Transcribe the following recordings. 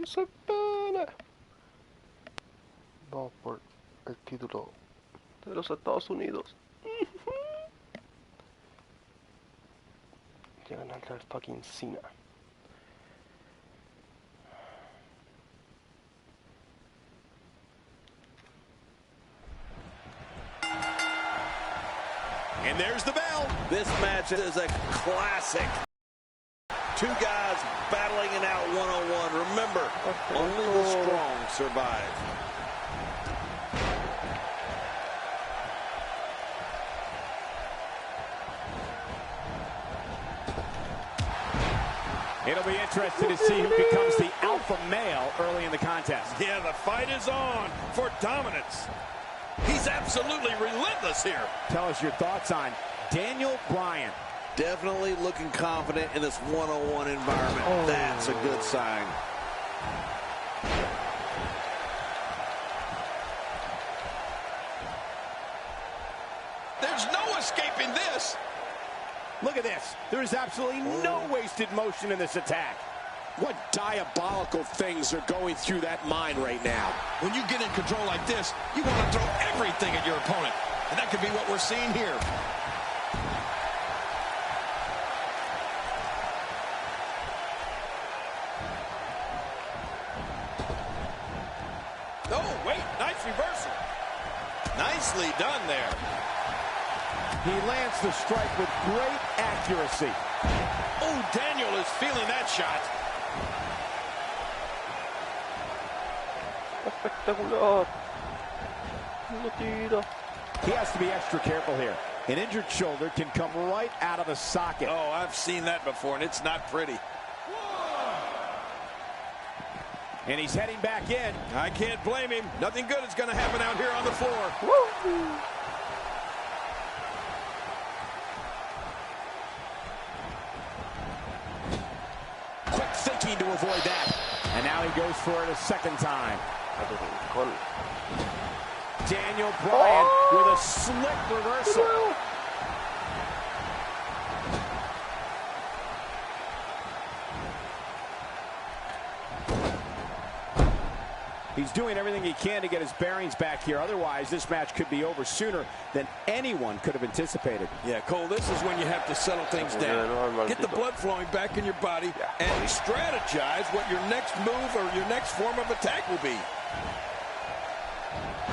no se pele. Vamos por el título de los Estados Unidos. Llegan a entrar fucking Cena. And there's the bell. This match is a classic. Two guys battling it out one-on-one. Remember, only the strong survive. It'll be interesting to see who becomes the alpha male early in the contest. Yeah, the fight is on for dominance. He's absolutely relentless here. Tell us your thoughts on Daniel Bryan. Definitely looking confident in this one-on-one environment. That's a good sign. There's no escaping this. Look at this. There is absolutely no wasted motion in this attack. What diabolical things are going through that mind right now? When you get in control like this, you want to throw everything at your opponent. And that could be what we're seeing here. Oh, wait, nice reversal. Nicely done there. He lands the strike with great accuracy. Oh, Daniel is feeling that shot. Espectacular. Lo tira. He has to be extra careful here. An injured shoulder can come right out of the socket. Oh, I've seen that before, and it's not pretty. And he's heading back in. I can't blame him. Nothing good is going to happen out here on the floor. Woo! Quick thinking to avoid that. And now he goes for it a second time. Daniel Bryan with a slick reversal. He's doing everything he can to get his bearings back here. Otherwise, this match could be over sooner than anyone could have anticipated. Yeah, Cole, this is when you have to settle things down. Get the blood flowing back in your body and strategize what your next move or your next form of attack will be.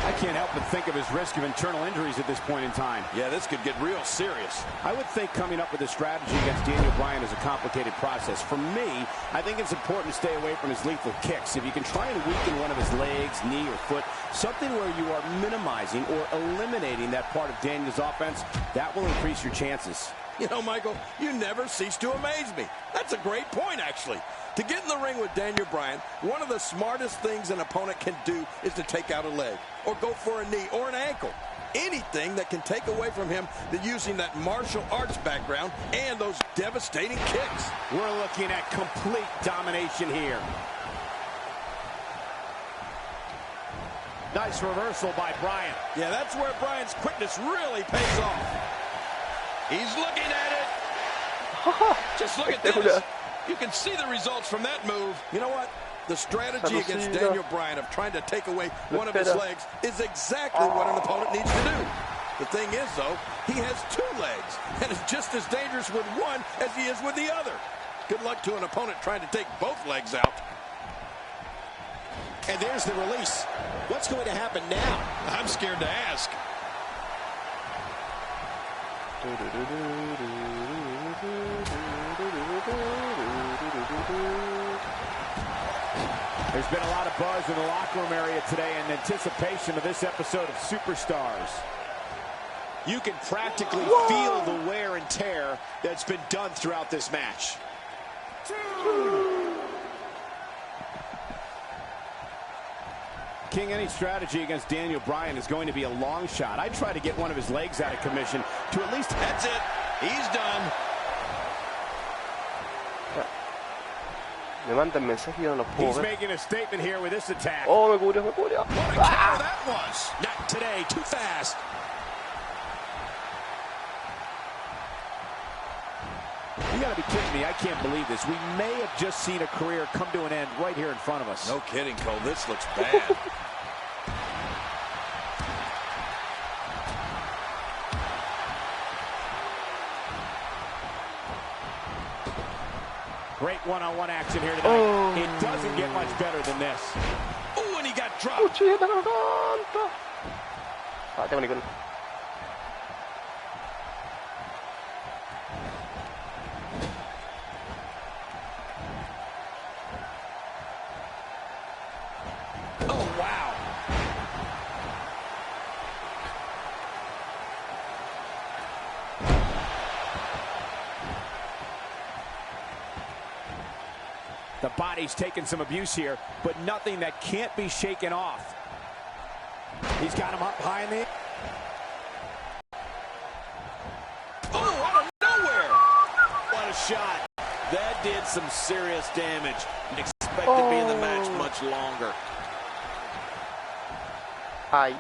I can't help but think of his risk of internal injuries at this point in time. Yeah, this could get real serious. I would think coming up with a strategy against Daniel Bryan is a complicated process. For me, I think it's important to stay away from his lethal kicks. If you can try and weaken one of his legs, knee, or foot, something where you are minimizing or eliminating that part of Daniel's offense, that will increase your chances. You know, Michael, you never cease to amaze me. That's a great point, actually. To get in the ring with Daniel Bryan, one of the smartest things an opponent can do is to take out a leg or go for a knee or an ankle. Anything that can take away from him using that martial arts background and those devastating kicks. We're looking at complete domination here. Nice reversal by Bryan. Yeah, that's where Bryan's quickness really pays off. He's looking at it. Just look at this. You can see the results from that move. You know what? The strategy against Daniel Bryan of trying to take away one of his legs is exactly what an opponent needs to do. The thing is, though, he has two legs, and is just as dangerous with one as he is with the other. Good luck to an opponent trying to take both legs out. And there's the release. What's going to happen now? I'm scared to ask. There's been a lot of buzz in the locker room area today in anticipation of this episode of Superstars. You can practically feel the wear and tear that's been done throughout this match. King, any strategy against Daniel Bryan is going to be a long shot. I'd try to get one of his legs out of commission to at least... That's it. He's done. Me manda el mensaje y yo no lo puedo He's ver. making a statement here with this attack. Oh, me cubrió, me cubrió. What a counter that was. Not today, too fast. You got got to be kidding me. I can't believe this. We may have just seen a career come to an end right here in front of us. No kidding, Cole. This looks bad. Great one-on-one action here tonight. It doesn't get much better than this. Oh, and he got dropped. Cuchilla na garganta. Tengo ni con. Oh, wow. The body's taking some abuse here, but nothing that can't be shaken off. He's got him up high in the... Oh, out of nowhere. What a shot. That did some serious damage. Expect to be in the match much longer. Hi.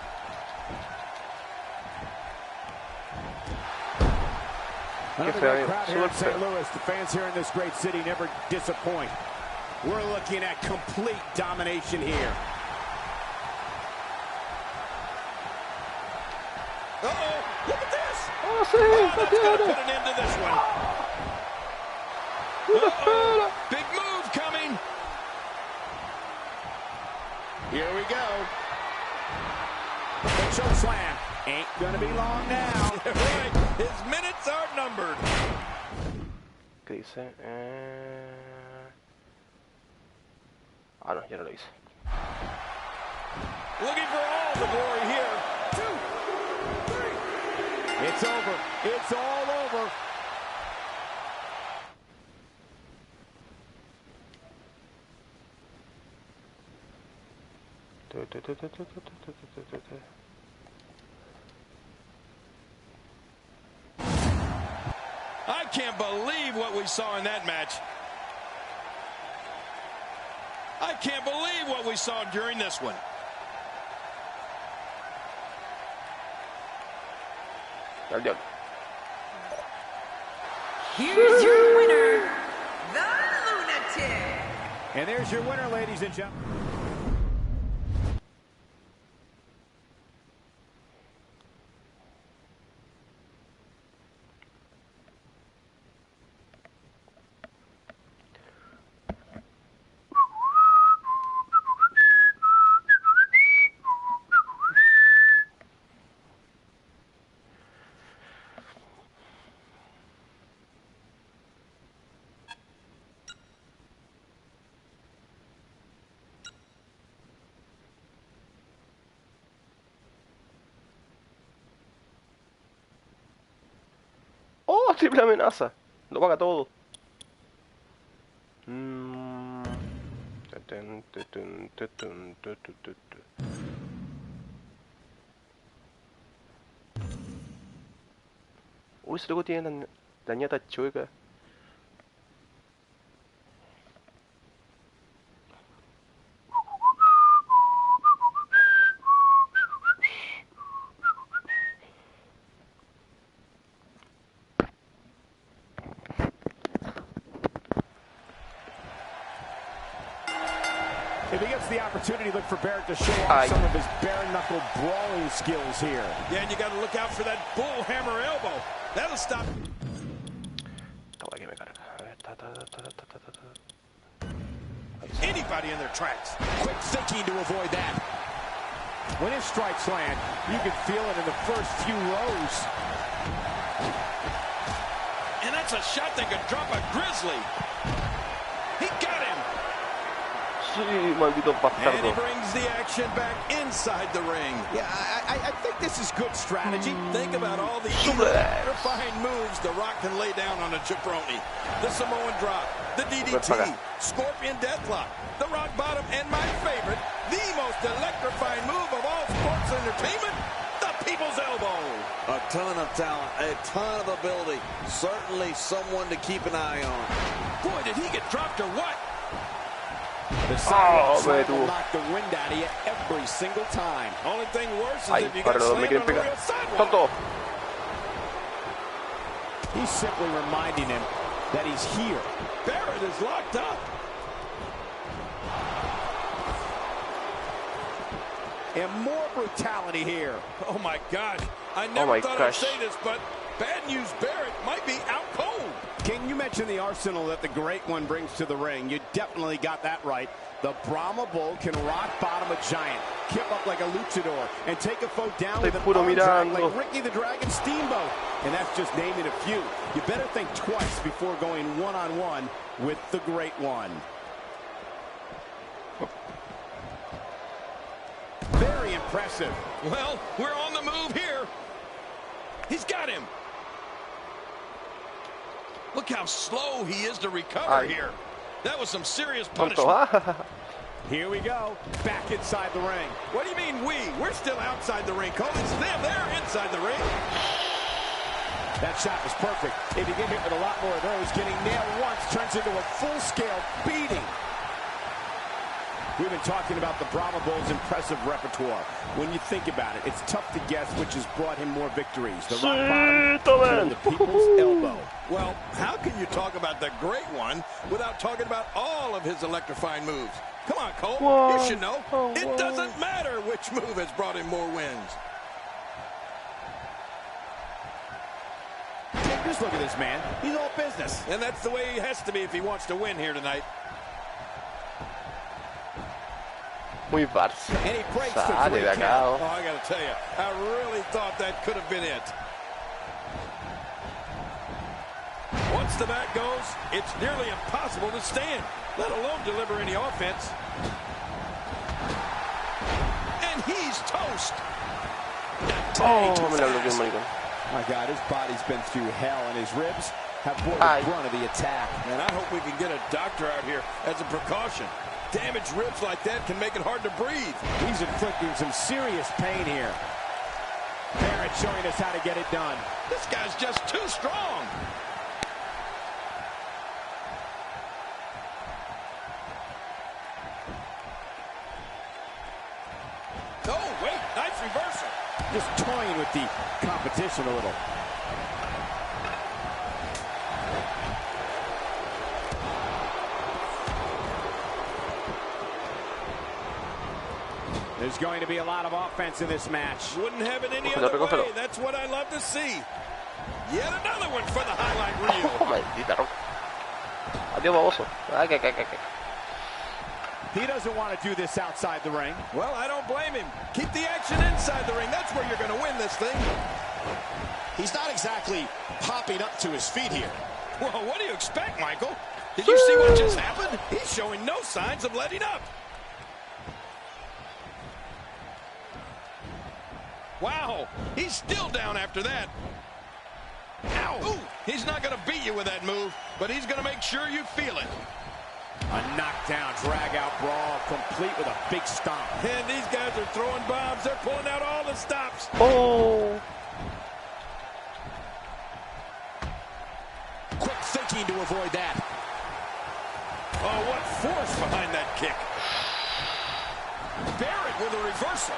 Another great crowd here in St. Louis. The fans here in this great city never disappoint. We're looking at complete domination here. Uh-oh, look at this. Oh, sí, That's going to put an end to this one. Uh-oh, big move coming. Here we go. The choke slam. Ain't going to be long now. Right, his minutes are numbered. ¿Qué dice? Ah, no, ya no lo hice. Looking for all the glory here. 2, 3. It's over. It's all over. I can't believe what we saw in that match. I can't believe what we saw during this one. Here's your winner, the Lunatic. And there's your winner, ladies and gentlemen. ¡Oh, triple amenaza! Lo paga todo. Uy, ese luego tiene la ñata chueca. If he gets the opportunity, look for Barrett to show off some of his bare-knuckle brawling skills here. Yeah, and you got to look out for that bull hammer elbow. That'll stop. Anybody in their tracks. Quick thinking to avoid that. When his strikes land, you can feel it in the first few rows. And that's a shot that could drop a grizzly. He got him. Sí, maldito bastardo. And he brings the action back inside the ring. Yeah, I think this is good strategy. Think about all the electrifying moves The Rock can lay down on a jabroni. The Samoan drop, the DDT, Scorpion Deathlock, the Rock Bottom, and my favorite, the most electrifying move of all sports entertainment, the People's Elbow. A ton of talent, a ton of ability. Certainly someone to keep an eye on. Boy, did he get dropped or what? The sidewalk will knock the wind out of you every single time. Only thing worse is if you get slammed on a real sidewalk. He's simply reminding him that he's here. Barrett is locked up. And more brutality here. Oh, my gosh. I never thought I'd say this, but bad news, Barrett might be out cold. King, you mentioned the arsenal that the Great One brings to the ring. You definitely got that right. The Brahma Bull can rock bottom a giant, kip up like a luchador, and take a foe down with an arm drag like Ricky the Dragon Steamboat. And that's just naming a few. You better think twice before going one-on-one with the Great One. Very impressive. Well, we're on the move here. He's got him. Look how slow he is to recover here. That was some serious punishment. Here we go. Back inside the ring. What do you mean we? We're still outside the ring, Cole. It's them. They're inside the ring. That shot was perfect. If you get hit with a lot more of those, getting nailed once turns into a full-scale beating. We've been talking about the Brahma Bull's impressive repertoire. When you think about it, it's tough to guess which has brought him more victories. The rock bottom or the people's elbow. Well, how can you talk about the Great One without talking about all of his electrifying moves? Come on, Cole. You should know. It doesn't matter which move has brought him more wins. Just look at this man. He's all business. And that's the way he has to be if he wants to win here tonight. Muy And he breaks the three count. Oh, I got to tell you, I really thought that could have been it. Once the back goes, it's nearly impossible to stand, let alone deliver any offense. And he's toast. My God, his body's been through hell, and his ribs have borne the brunt of the attack. And I hope we can get a doctor out here as a precaution. Damaged ribs like that can make it hard to breathe. He's inflicting some serious pain here. Barrett showing us how to get it done. This guy's just too strong. Oh, wait, nice reversal. Just toying with the competition a little. There's going to be a lot of offense in this match. Wouldn't have it any other way. That's what I love to see. Yet another one for the highlight reel. Adiós, baboso. He doesn't want to do this outside the ring. Well, I don't blame him. Keep the action inside the ring. That's where you're going to win this thing. He's not exactly popping up to his feet here. Well, what do you expect, Michael? Did you see what just happened? He's showing no signs of letting up. Wow, he's still down after that. Ow! Ooh, he's not going to beat you with that move, but he's going to make sure you feel it. A knockdown, drag-out brawl, complete with a big stomp. And these guys are throwing bombs. They're pulling out all the stops. Oh! Quick thinking to avoid that. Oh, what force behind that kick. Barrett with a reversal.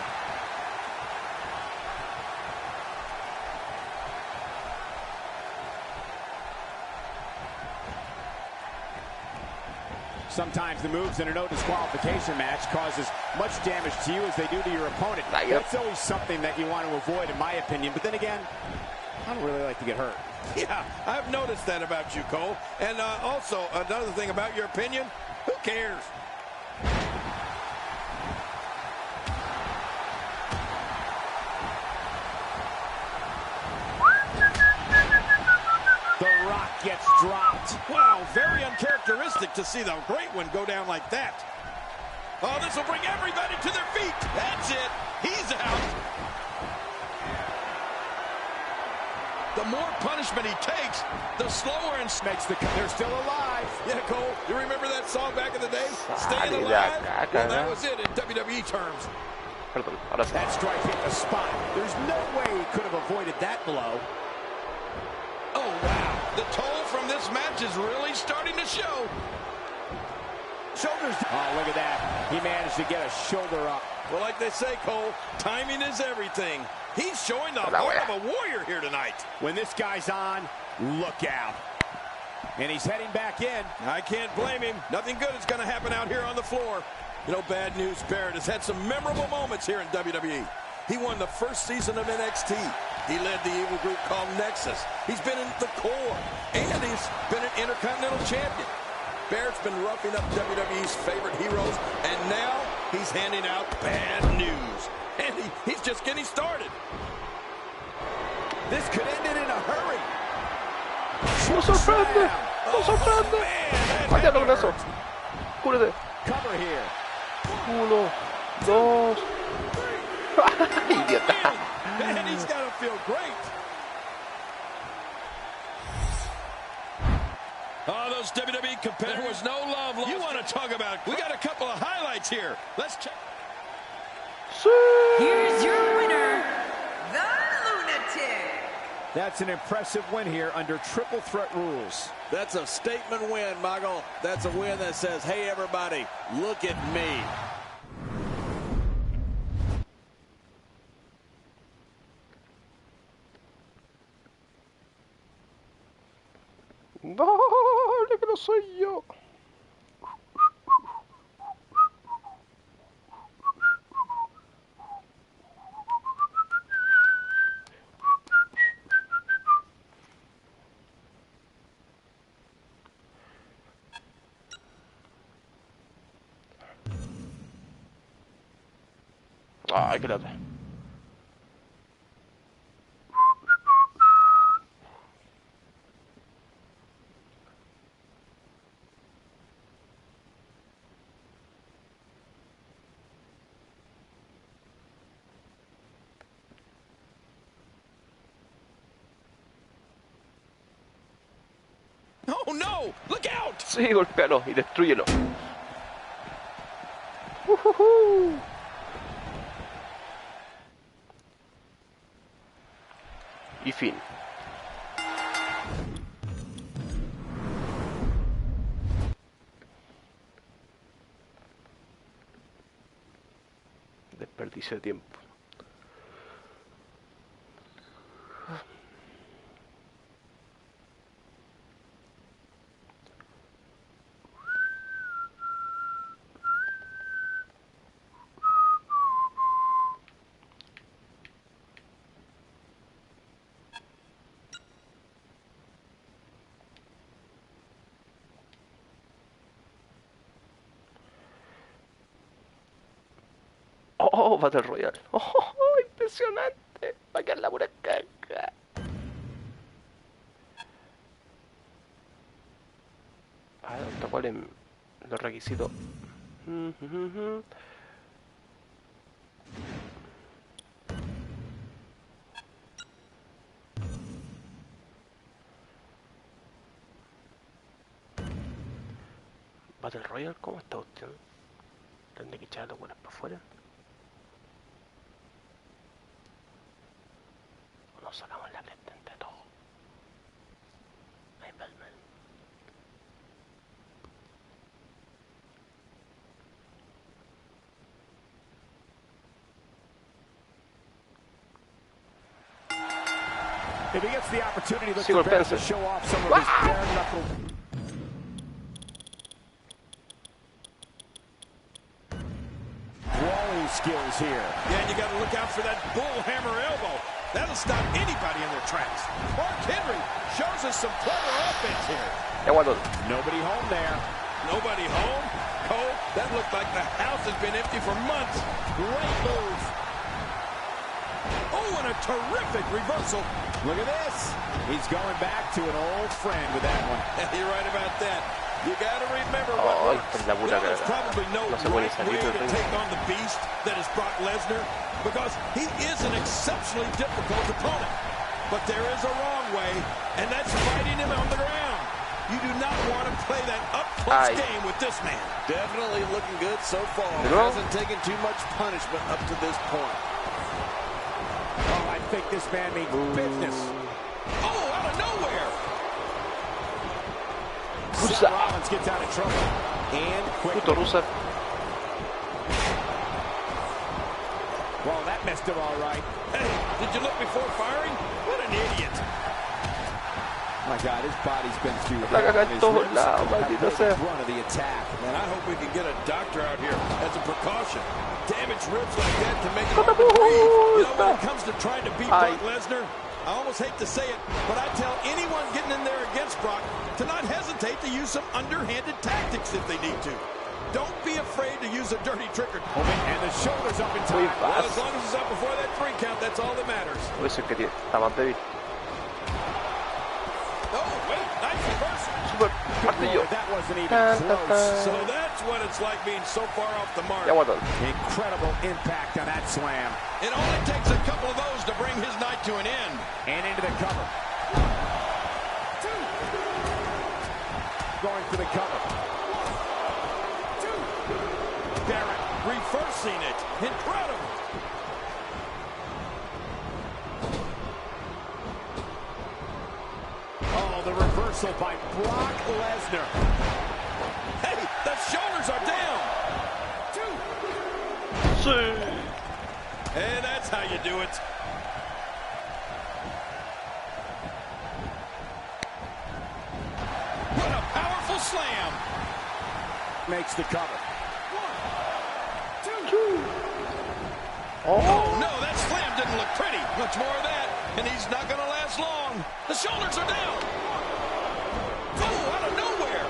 Sometimes the moves in a no disqualification match cause as much damage to you as they do to your opponent. That's always something that you want to avoid, in my opinion. But then again, I don't really like to get hurt. Yeah, I've noticed that about you, Cole. And also, another thing about your opinion, who cares? The Rock gets dropped. Wow, very uncharacteristic to see the Great One go down like that. Oh, this will bring everybody to their feet. That's it. He's out. The more punishment he takes, the slower and makes the. They're still alive. Yeah, Cole, you remember that song back in the day? Staying Alive? Well, that was it in WWE terms. That strike hit the spot. There's no way he could have avoided that blow. Oh, wow. The toll from this match is really starting to show. Shoulders. Oh, look at that. He managed to get a shoulder up. Well, like they say, Cole, timing is everything. He's showing the heart of a warrior here tonight. When this guy's on, look out. And he's heading back in. I can't blame him. Nothing good is going to happen out here on the floor. You know, Bad News Barrett has had some memorable moments here in WWE. He won the first season of NXT. He led the evil group called Nexus. He's been in the core, and he's been an Intercontinental Champion. Barrett's been roughing up WWE's favorite heroes, and now he's handing out bad news. And he's just getting started. This could end it in a hurry. ¡No sorprende! ¡No sorprende! ¡Vaya con eso! ¡Cúrete! Cover here. 1, 2. ¡Idiota! Man, he's got to feel great. Oh, those WWE competitors. There was no love lost. You want to talk about? We got a couple of highlights here. Let's check. Here's your winner, the Lunatic. That's an impressive win here under triple threat rules. That's a statement win, Michael. That's a win that says, hey, everybody, look at me. ¡Dale, que no soy yo! Ay, quédate. Oh no! Look out! Sí, golpéalo y destrúyelo. Y fin. Desperdicio de tiempo. Oh, Battle Royale. Oh, impresionante. Va a quedar la pura caca. A ver, ¿cuál es los requisitos? Battle Royale, ¿cómo está usted? Tendré que echar las buenas para afuera. Nos sacamos la cresta entre todos. Ay, Batman. If he gets the opportunity, let's to show off some of his bare knuckle. Brawling skills here. Yeah, and you got to look out for that bullhammer elbow. That'll stop anybody in their tracks. Mark Henry shows us some clever offense here. Nobody home there. Nobody home? Cole, that looked like the house has been empty for months. Great move. Oh, and a terrific reversal. Look at this. He's going back to an old friend with that one. You're right about that. You got to remember what works. There's probably no right way to take on the beast that is Brock Lesnar, because he is an exceptionally difficult opponent. But there is a wrong way, and that's fighting him on the ground. You do not want to play that up-close game with this man. Definitely looking good so far. Hasn't taken too much punishment up to this point. Oh, I think this man means business. Oh, out of nowhere. Seth Rollins gets out of trouble. And quickly. Well, that messed him all right. Hey, did you look before firing? What an idiot. my God, his body's been through La caga en todos lados, maldito sea. run of the attack. Man, I hope we can get a doctor out here as a precaution. Damaged ribs like that can make it hard to breathe. You know, when it comes to trying to beat Brock Lesnar, I almost hate to say it, but I tell anyone getting in there against Brock to not hesitate to use some underhanded tactics if they need to. Don't be afraid to use a dirty trick or And the shoulders up in time. well, as long as it's up before that 3 count, that's all that matters. Por eso es que está más débil. Oh, wait, nice reversal. Super martillo. That wasn't even close. So that's what it's like being so far off the mark. Ya aguantó. Incredible impact on that slam. It only takes a couple of those to bring his night to an end. And into the cover. Going for the cover. Barrett reversing it. Incredible. Oh, the reversal by Brock Lesnar. Hey, the shoulders are down. Sí. And that's how you do it. What a powerful slam. Makes the cover. Oh, no, that slam didn't look pretty. Much more of that, and he's not going to last long. The shoulders are down. Oh, out of nowhere.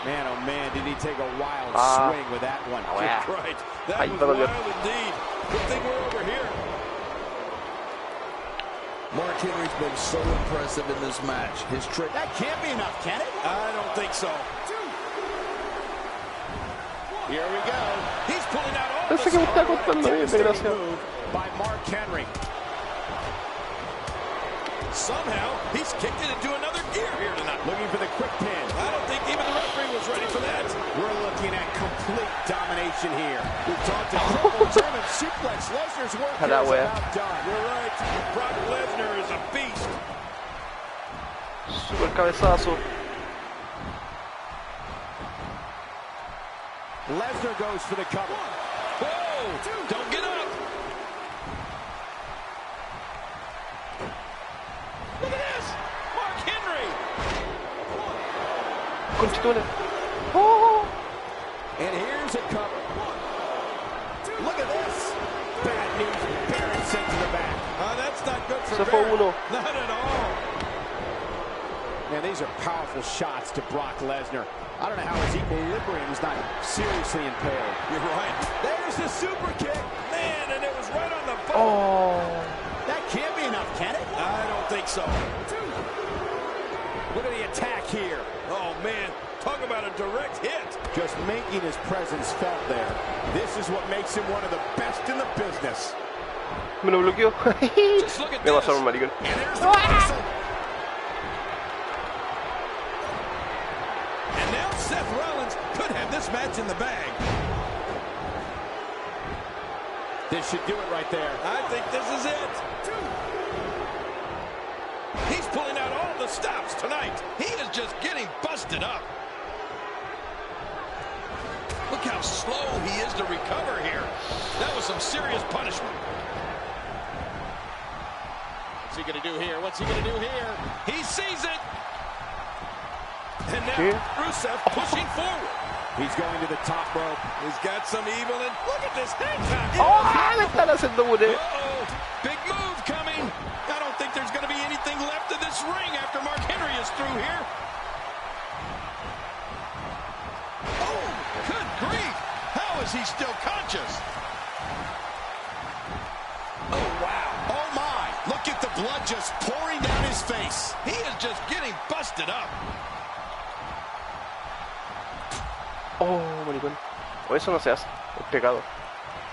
Man, oh man, did he take a wild swing with that one. Yeah. Right. That Ay, was pero wild indeed. Good thing we're over here. Mark Henry's been so impressive in this match. His trick. That can't be enough, can it? I don't think so. Here we go. He's pulling out all the Pensé que me estaba contando bien, desgraciado. Move by Mark Henry. Somehow, he's kicked it into another gear here tonight. Looking for the quick pin. I don't think even the referee was ready for that. We're looking at complete domination here. We've talked to triple German suplex. Lesnar's work here is about done. You're right. Brock Lesnar is a beast. Super cabezazo. Lesnar goes for the cover. Whoa! Don't get up. Look at this. Mark Henry. Conchitone. Oh. And here's a cover. Look at this. Bad news. Barrett sent to the back. That's not good for Se fue Barrett. uno. Not at all. Man, these are powerful shots to Brock Lesnar. I don't know how his equilibrium is not seriously impaired. You're right. There's the super kick. Man, and it was right on the button. Oh. That can't be enough, can it? I don't think so. Look at the attack here. Oh, man. Talk about a direct hit. Just making his presence felt there. This is what makes him one of the best in the business. Me lo bloqueó. Just look at Me this. pasaron, maricón. And there's the reversal. And now Seth Rollins could have this match in the bag. This should do it right there. I think this is it. He's pulling out all the stops tonight. He is just getting busted up. Look how slow he is to recover here. That was some serious punishment. What's he going to do here? What's he going to do here? He sees it. And now Rusev pushing forward. He's going to the top rope. He's got some evil in. Look at this hang time. Oh, me están haciendo bullying. Uh-oh. Big move coming. I don't think there's going to be anything left of this ring after Mark Henry is through here. Oh, good grief. How is he still conscious? Oh, wow. Oh, my. Look at the blood just pouring down his face. He is just getting busted up. Oh, maricón. O eso no se hace. Es pecado.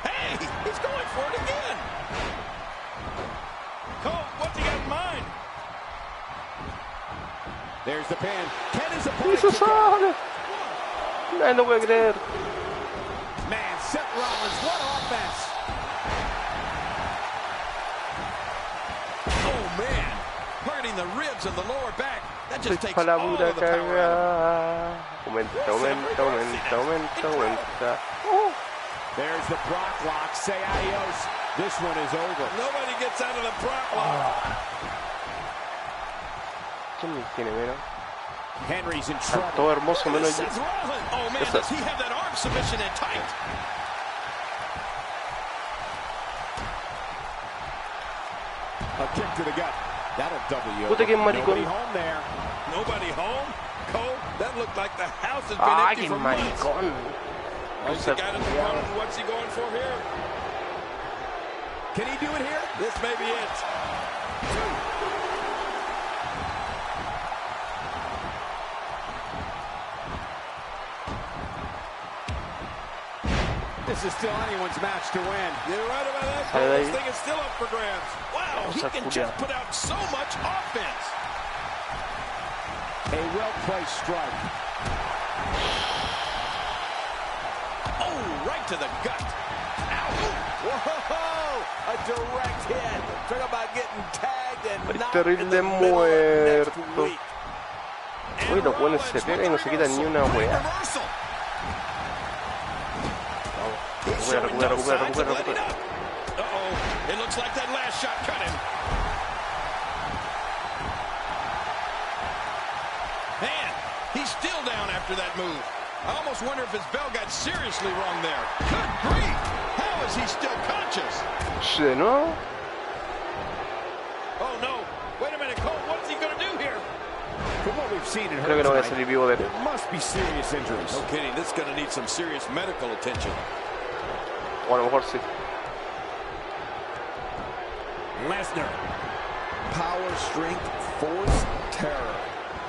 Hey, he's going for it again. Cole, what's he got in mind? There's the pin. Ken is a ¡Y se sale! Ay, no voy a creer. Man, Seth Rollins, what offense. Oh, man. Hurting the ribs and the lower back. That just takes Pa' la all pura of the power out of him. cagada. Aumenta. Oh. There's the Brock lock. Say adios. This one is over. Nobody gets out of the problem. ¿Quién me tiene menos? Henry's in trouble. Todo hermoso menos yo. Seth Rollins. Oh man, does he have that arm submission in tight? A kick to the gut. That'll double you. Puta que maricón. Nobody home there. Nobody home? Cole, that looked like the house has been Ah, empty qué for months. maricón. He's the guy to the bottom. What's he going for here? Can he do it here? This may be it. This is still anyone's match to win. You're right about that, Cole. This thing is still up for grabs. Wow, he can just put out so much offense. A well-placed strike. Oh, right to the gut. Ow. Whoa! A direct hit. Talk about getting tagged and knocked Terrible in the middle of next muerto. week. Uy, los buenos se pegan y no se quitan ni una wea. Recupera. Uh-oh. It looks like that last shot cut him. Man, he's still down after that move. I almost wonder if his bell got seriously wrong there. Good grief! How is he still conscious? Shit, no? Oh no! Wait a minute, Cole. What's he gonna do here? From what we've seen in her Creo que no voy a tonight, salir vivo de él. there must be serious injuries. No kidding. This is gonna need some serious medical attention. O a lo mejor sí. Lesnar. Power, strength, force, terror.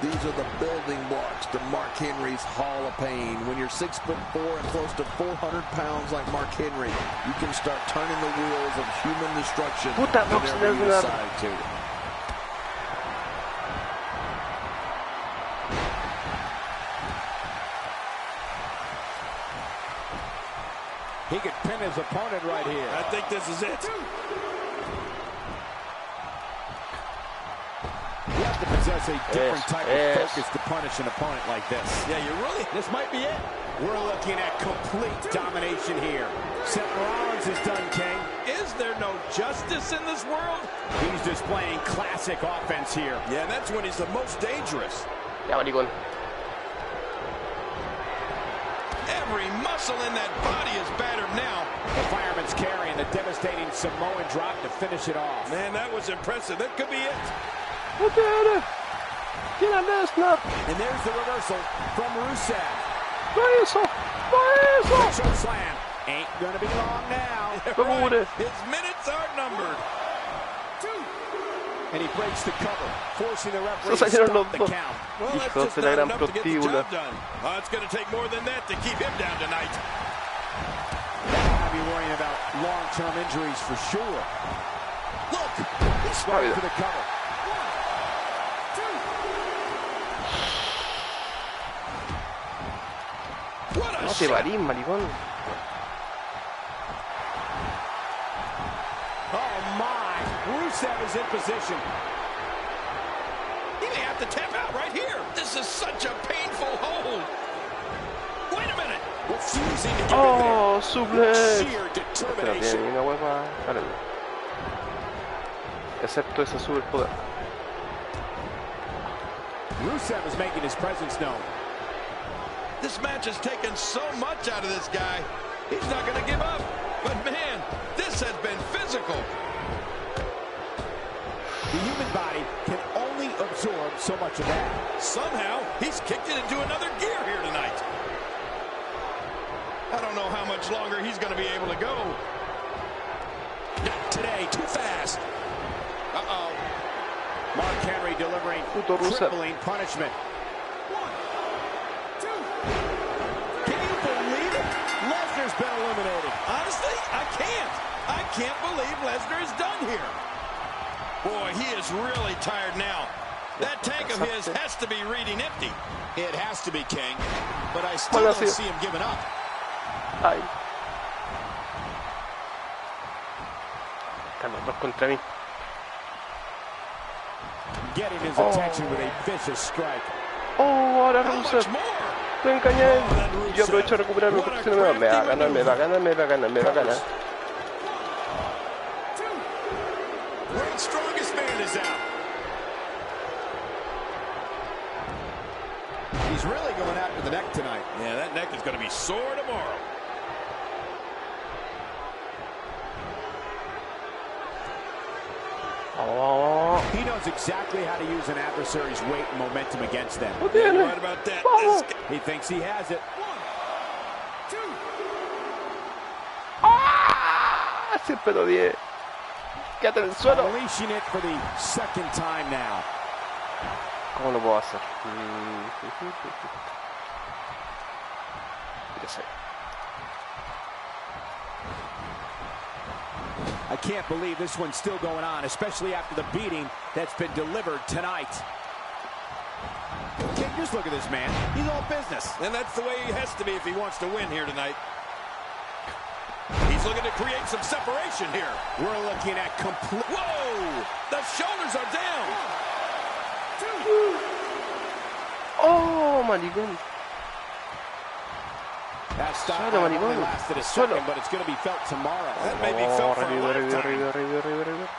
These are the building blocks to Mark Henry's Hall of Pain. When you're 6'4" and close to 400 pounds like Mark Henry, you can start turning the wheels of human destruction Puta, Brock whenever you Lesnar. decide to. He could pin his opponent right here. I think this is it. You have to possess a different type of focus to punish an opponent like this. Yeah, you really. This might be it. We're looking at complete domination here. Seth Rollins is done, King. Is there no justice in this world? He's displaying classic offense here. Yeah, that's when he's the most dangerous. Ya, maricón. Every muscle in that body is battered now. The fireman's carry and the devastating Samoan drop to finish it off. Man, that was impressive. That could be it. What the hell? Get on this, snap. And there's the reversal from Rusev. Eso. Choke slam. Ain't gonna be long now. Right. His minutes are numbered. And he breaks the cover, forcing the referee Se to salieron stop los the dos. count. Well, that's Hijos just de la not gran enough to get the prostíbula. job done. It's going to take more than that to keep him down tonight. That'll have you worrying about long-term injuries for sure. Look, He's going for the cover. what a No te shot. varís, maricón. Oh, my. Rusev is in position. He may have to tap out right here. This is such a painful hold. Wait a minute. Refusing to give Oh, in suplex. there. Sheer Pero tiene determination. una hueva. Excepto ese superpoder. Rusev is making his presence known. This match has taken so much out of this guy. He's not going to give up. But man, this has been physical. The human body can only absorb so much of that. Somehow, he's kicked it into another gear here tonight. I don't know how much longer he's going to be able to go. Not today, too fast. Uh-oh. Mark Henry delivering Puto Rusev. crippling punishment. 1, 2. Can you believe it? Lesnar's been eliminated. Honestly, I can't. I can't believe Lesnar is done here. Boy, he is really tired now. That tank of his has to be reading empty. It has to be, King. But I still don't see him giving up. Ay. Están los dos contra mí. Getting his attention with a vicious strike. Oh, ahora How Rusev. much more? Lo engañé. Y yo aprovecho de recuperarme porque si no me va a ganar, me va a ganar. World's strongest man is out. He's really going after the neck tonight. Yeah, that neck is going to be sore tomorrow. Oh. He knows exactly how to use an adversary's weight and momentum against them. Yeah, right about that. He thinks he has it. 1, 2. ¡Ah! Siempre lo odié. Quédate en el suelo. Unleashing it for the second time now. ¿Cómo lo puedo hacer? Ya sé. I can't believe this one's still going on, especially after the beating that's been delivered tonight. King, just look at this man. He's all business. And that's the way he has to be if he wants to win here tonight. He's looking to create some separation here. We're looking at complete... Whoa! The shoulders are down. 1, 2. Oh, maricón. That stop Suelo, only maricón. lasted a Suelo. second, but it's going to be felt tomorrow. That may be felt for a lifetime. Arriba.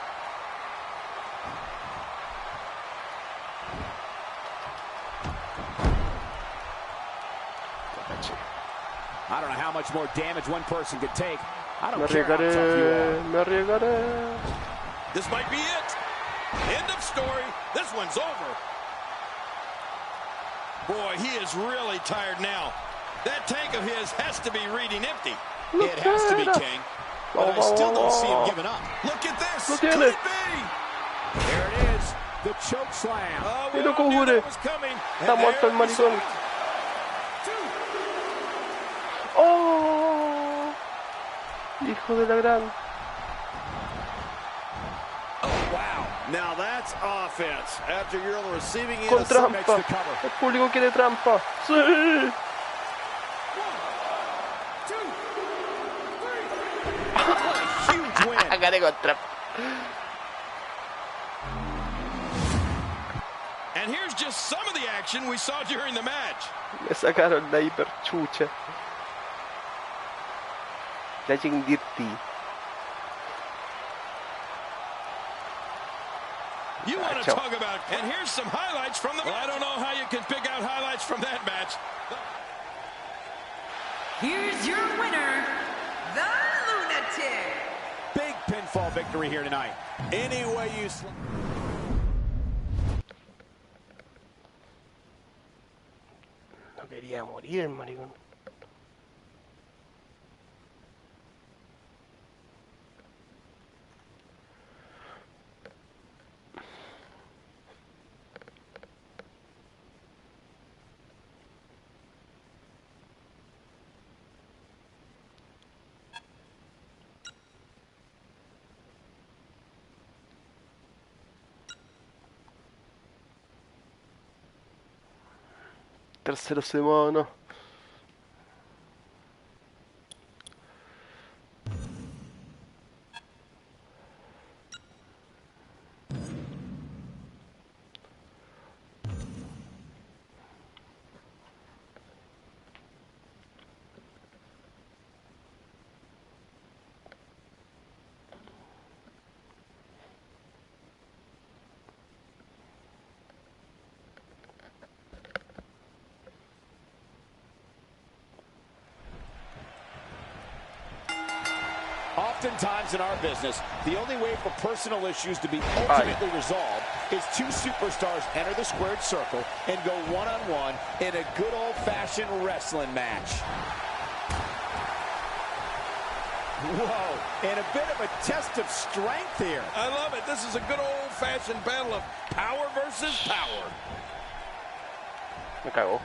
I don't know how much more damage one person could take. I Me don't care how tough you are. arriesgaré. This might be it. End of story. This one's over. Boy, he is really tired now. That tank of his has to be reading empty. It has to be, King. But I still don't see him giving up. Look at this. Look Could at it it. be? There it is, the choke slam. We Mira all cómo knew jure. that was coming. Está And muerto el there we saw maricón. it. Oh, hijo de la gran. Oh, wow. Now that's offense. After you're on the receiving end Con of some trampa. El público quiere trampa. Sí. Huge win. Gané con trampa. And here's just some of the action we saw during the match. Me sacaron la hiperchucha. La Dirty. You want to talk about, and here's some highlights from the match. Well, I don't know how you can pick out highlights from that match. Here's your winner, the Lunatic. Big pinfall victory here tonight. Any way you... No quería morir el maricón. Tercera semana. Oftentimes in our business, the only way for personal issues to be ultimately resolved is two superstars enter the squared circle and go one-on-one in a good old-fashioned wrestling match. Whoa, and a bit of a test of strength here. I love it. This is a good old-fashioned battle of power versus power. Me cago.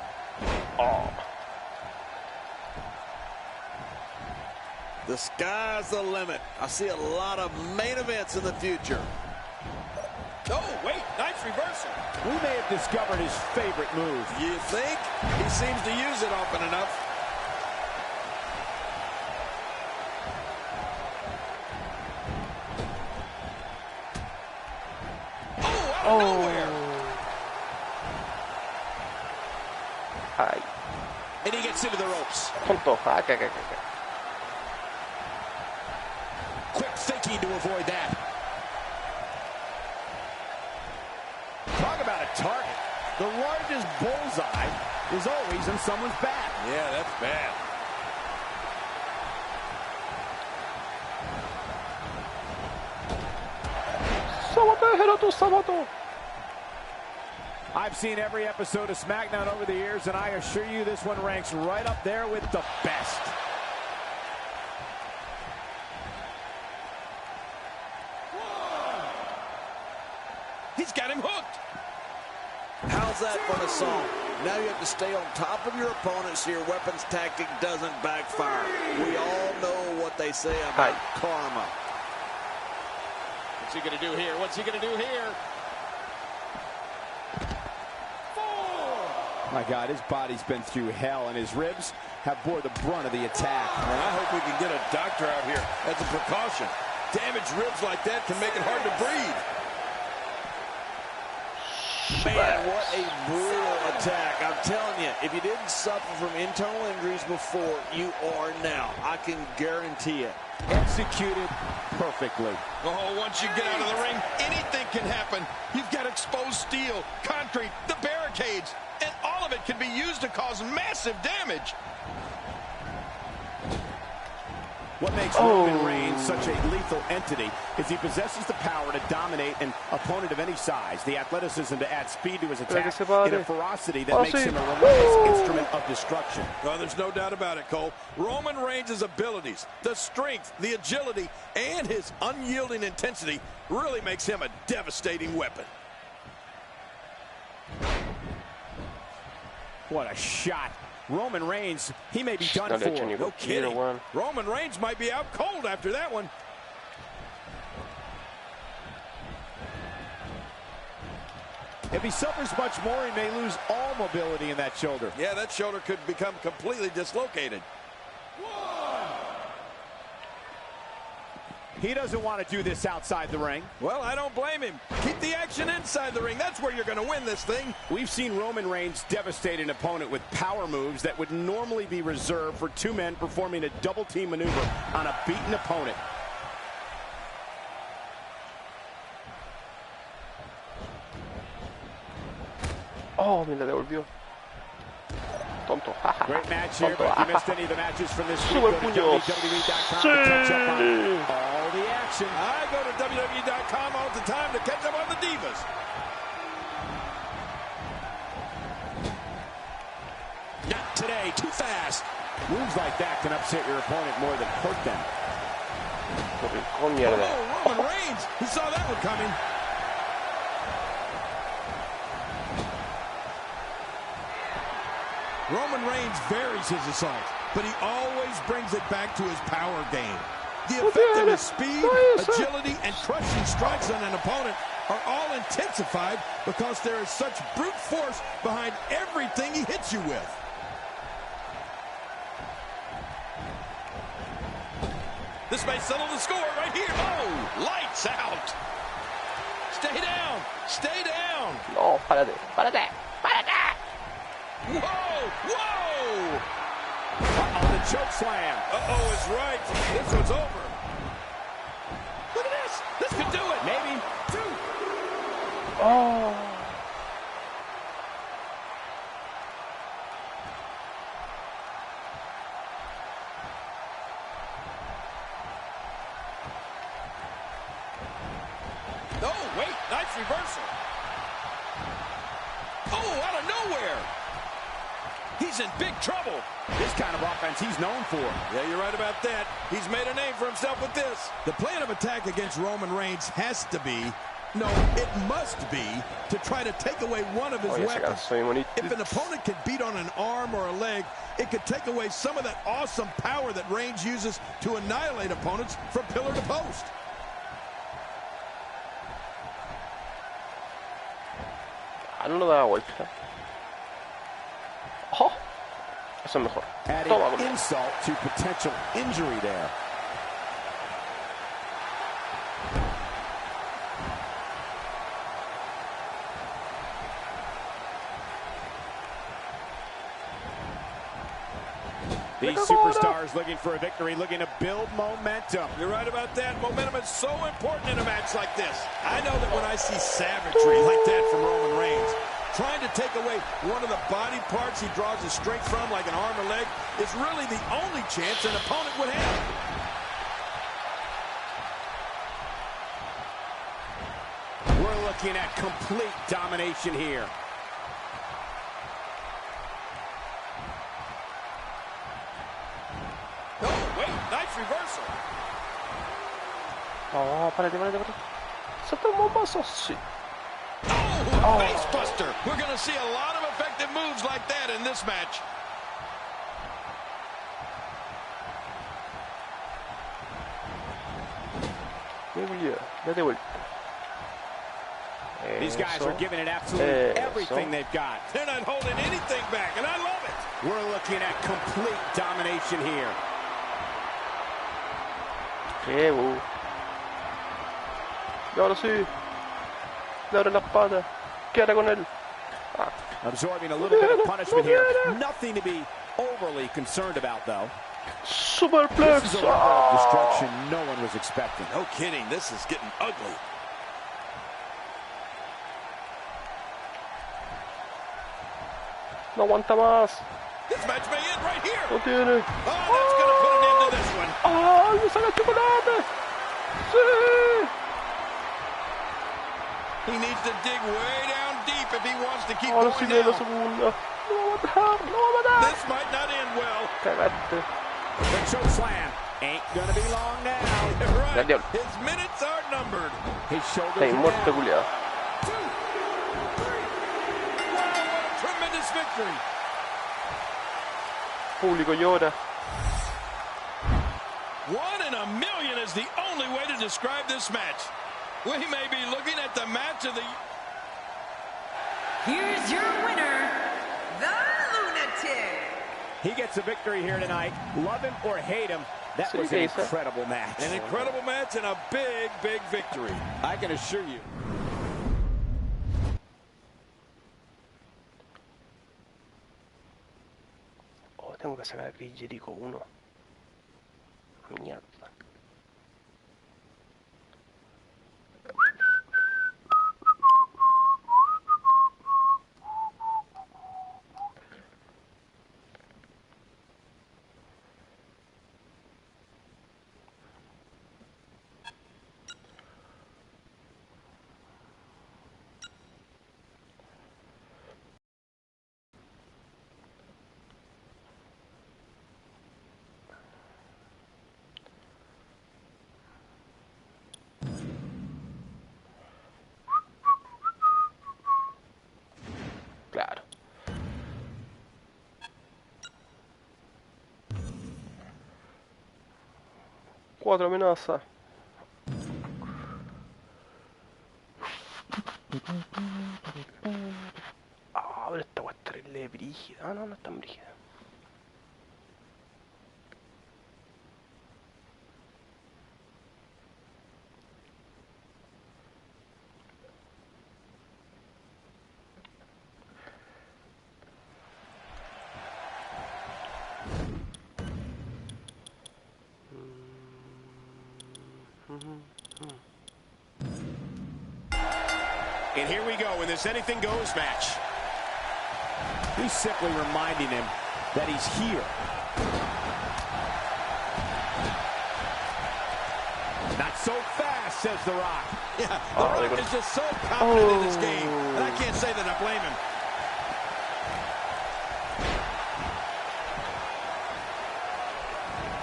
Oh. The sky's the limit. I see a lot of main events in the future. Oh, wait, nice reversal. We may have discovered his favorite move. You think? He seems to use it often enough. Oh, out of nowhere. Ay, And he gets into the ropes. tonto. Ah, que. Quick thinking to avoid that. target. The largest bullseye is always in someone's back. Yeah, that's bad. I've seen every episode of SmackDown over the years, and I assure you this one ranks right up there with the best. He's got him hooked. How's that for a song? Now you have to stay on top of your opponent so your weapons tactic doesn't backfire. We all know what they say about karma. What's he going to do here? What's he going to do here? My God, his body's been through hell, and his ribs have bore the brunt of the attack. Well, I hope we can get a doctor out here as a precaution. Damaged ribs like that can make it hard to breathe. Man, what a brutal attack. I'm telling you, if you didn't suffer from internal injuries before, you are now. I can guarantee it. Executed perfectly. Oh, once you get out of the ring, anything can happen. You've got exposed steel, concrete, the barricades, and all of it can be used to cause massive damage. What makes Roman Reigns such a lethal entity is he possesses the power to dominate an opponent of any size, the athleticism to add speed to his attack, and a ferocity that makes him a relentless instrument of destruction. Well, there's no doubt about it, Cole. Roman Reigns' abilities, the strength, the agility, and his unyielding intensity really makes him a devastating weapon. What a shot. Roman Reigns, he may be done for. No kidding. Roman Reigns might be out cold after that one. If he suffers much more, he may lose all mobility in that shoulder. Yeah, that shoulder could become completely dislocated. He doesn't want to do this outside the ring. Well, I don't blame him. Keep the action inside the ring. That's where you're going to win this thing. We've seen Roman Reigns devastate an opponent with power moves that would normally be reserved for two men performing a double team maneuver on a beaten opponent. Oh, me la devolvió. Tonto. Great match here, but if you missed any of the matches from this week, Sube go to puños. WWE.com to catch up on all the action. I go to WWE.com all the time to catch up on the Divas. Not today, too fast. Moves like that can upset your opponent more than hurt them. Con mierda. Oh, Roman Reigns. He saw that one coming. Roman Reigns varies his assault, but he always brings it back to his power game. The effect of his speed, agility, and crushing strikes on an opponent are all intensified because there is such brute force behind everything he hits you with. This may settle the score right here. Oh, lights out. Stay down. Stay down. No, párate, párate, párate. Whoa, whoa. Uh-oh, the choke slam. Uh-oh is right. This one's over. Look at this. This could do it. Maybe. Two. Oh. Oh, wait. Nice reversal. Oh, out of nowhere. He's in big trouble. This kind of offense he's known for. Yeah, you're right about that. He's made a name for himself with this. The plan of attack against Roman Reigns has to be, no, it must be, to try to take away one of his weapons. If an opponent can beat on an arm or a leg, it could take away some of that awesome power that Reigns uses to annihilate opponents from pillar to post. Ah, no lo daba vuelta. Oh, eso es mejor. Adding Toma, come. insult to potential injury there. These superstars looking for a victory, looking to build momentum. You're right about that. Momentum is so important in a match like this. I know that when I see savagery like that from Roman Reigns, Trying to take away one of the body parts he draws his strength from, like an arm or leg, is really the only chance an opponent would have. We're looking at complete domination here. Oh, wait, nice reversal. No, párate. Se tomó un vaso, sí. Oh, face buster. We're going to see a lot of effective moves like that in this match. Date vuelta. These guys are giving it absolutely everything they've got. They're not holding anything back, and I love it. We're looking at complete domination here. Y ahora sí. Le abre las patas. Quédate con él. Absorbing a little bit of punishment here. Nothing to be overly concerned about, though. Superplex. This is a level of destruction no one was expecting. No kidding. This is getting ugly. No aguanta más. This match may end right here. Lo tiene. Oh, that's going to put an end to this one. ¡Ay, me saca el chocolate! ¡Sí! He needs to dig way down deep if he wants to keep Ahora sí going viene la down. segunda. ¡No va a matar! ¡No va a matar! This might not end well. Cagaste. The choke slam ain't gonna be long now. Right. Diablo. His minutes are numbered. His shoulders Está are muerto, down. culiado. 2, 3. Wow, what a tremendous victory. Público llora. 1 in a million is the only way to describe this match. We may be looking at the match of the... Here's your winner, the Lunatic. He gets a victory here tonight. Love him or hate him, that was an incredible match. An incredible match and a big, big victory. I can assure you. Oh, tengo que sacar a Chris Jericho 1. Mierda. Claro. Cuatro amenazas. Ah, pero esta weá es terrible brígida. Ah, no, no es tan brígida. And here we go in this anything goes match. He's simply reminding him that he's here. Not so fast, says The Rock. Yeah, The Rock is just so confident in this game, and I can't say that I blame him.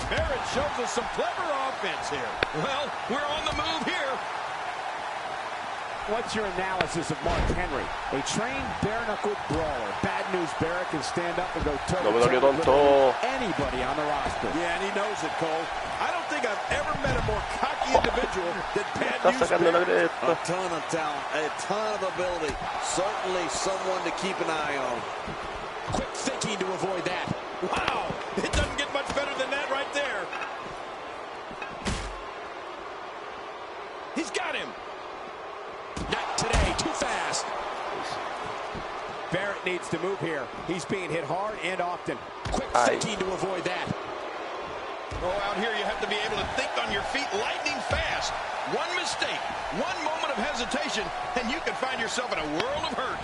Barrett shows us some clever offense here. Well, we're on the move here. What's your analysis of Mark Henry? A trained bare-knuckled brawler. Bad news, Barrett can stand up and go toe-to-toe with anybody on the roster. Yeah, and he knows it, Cole. I don't think I've ever met a more cocky individual than Bad Está News sacando la Barrett. A ton of talent, a ton of ability. Certainly someone to keep an eye on. Quick thinking to avoid that. Wow, it doesn't get much better than that right there. He's got him. Not today, too fast. Barrett needs to move here. He's being hit hard and often. Quick thinking to avoid that. Oh, out here you have to be able to think on your feet lightning fast. One mistake, one moment of hesitation, and you can find yourself in a world of hurt.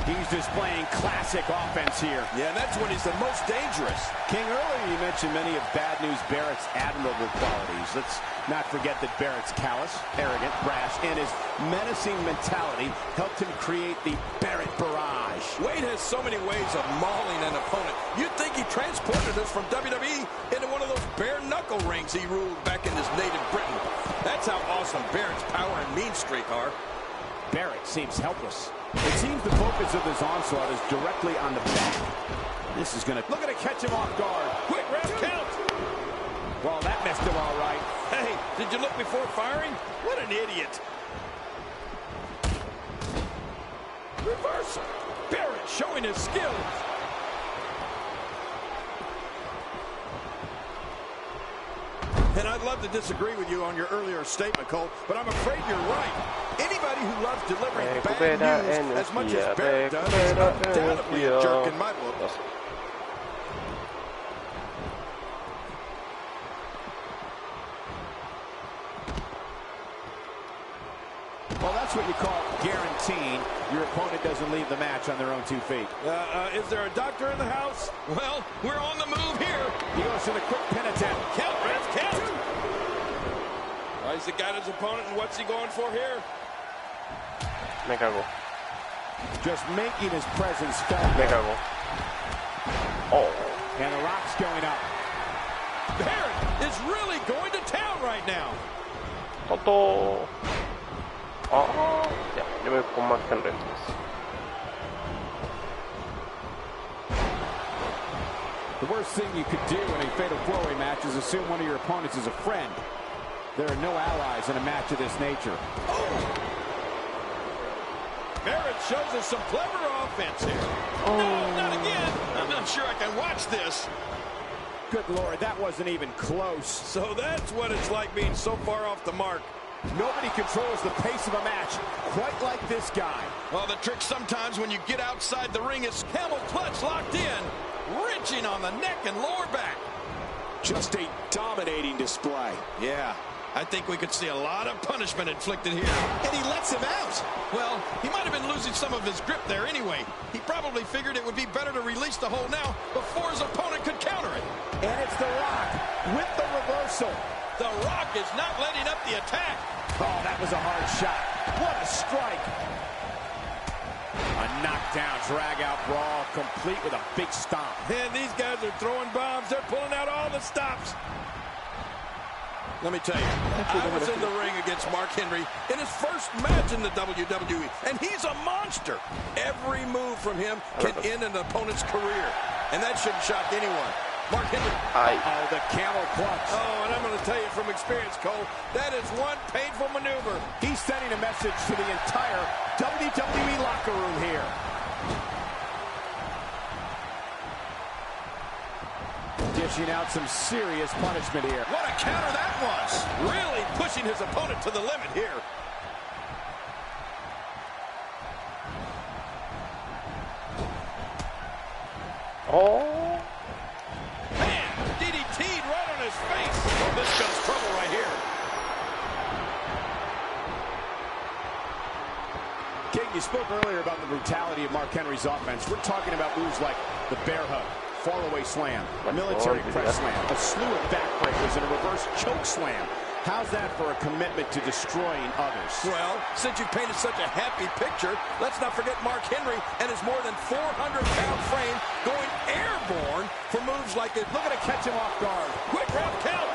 He's displaying classic offense here. Yeah, and that's when he's the most dangerous. King, earlier you mentioned many of Bad News Barrett's admirable qualities. Let's not forget that Barrett's callous, arrogant, brash, and his menacing mentality helped him create the Barrett barrage. Wade has so many ways of mauling an opponent. You'd think he transported us from WWE into one of those bare-knuckle rings he ruled back in his native Britain. That's how awesome Barrett's power and mean streak are. Barrett seems helpless. It seems the focus of this onslaught is directly on the back. This is going to... Look at it, catch him off guard. Quick ref count. Well, that messed him all right. Hey, did you look before firing? What an idiot. Reversal. Barrett showing his skills. And I'd love to disagree with you on your earlier statement, Cole, but I'm afraid you're right. Anybody who loves delivering bad news as much as Barrett does is undoubtedly a jerk in my book. Well, that's what you call guaranteeing your opponent doesn't leave the match on their own 2 feet. Is there a doctor in the house? Well, we're on the move here. He goes to the quick pin attempt. Count, ref, count. He's got his opponent, and what's he going for here? Me cago. Just making his presence felt. Me cago. Oh. And the Rock's going up. Barrett is really going to town right now. Toto. Oh. Ya, yo me voy con Mark Henry entonces. The worst thing you could do in a fatal four-way match is assume one of your opponents is a friend. There are no allies in a match of this nature. Oh. Barrett shows us some clever offense here. Oh. No, not again. I'm not sure I can watch this. Good Lord, that wasn't even close. So that's what it's like being so far off the mark. Nobody controls the pace of a match quite like this guy. Well, the trick sometimes when you get outside the ring is camel clutch locked in, wrenching on the neck and lower back. Just a dominating display. Yeah, I think we could see a lot of punishment inflicted here. And he lets him out. Well, he might have been losing some of his grip there anyway. He probably figured it would be better to release the hold now before his opponent could counter it. And it's The Rock with the reversal. The Rock is not letting up the attack. Oh, that was a hard shot. What a strike. A knockdown, drag-out brawl, complete with a big stomp. And these guys are throwing bombs. They're pulling out all the stops. Let me tell you, I was in the ring against Mark Henry in his first match in the WWE, and he's a monster. Every move from him can end an opponent's career, and that shouldn't shock anyone. Mark Henry. Oh, the camel clutch. Oh, and I'm going to tell you from experience, Cole, that is one painful maneuver. He's sending a message to the entire WWE locker room here. Dishing out some serious punishment here. What a counter that was. Really pushing his opponent to the limit here. Oh. Man, DDT'd right on his face. Oh, this spells trouble right here. King, you spoke earlier about the brutality of Mark Henry's offense. We're talking about moves like the bear hug, fallaway slam, a military press slam, a slew of backbreakers, and a reverse choke slam. How's that for a commitment to destroying others? Well, since you painted such a happy picture, let's not forget Mark Henry and his more than 400-pound frame going airborne for moves like this. Look at it catch him off guard. Quick round count.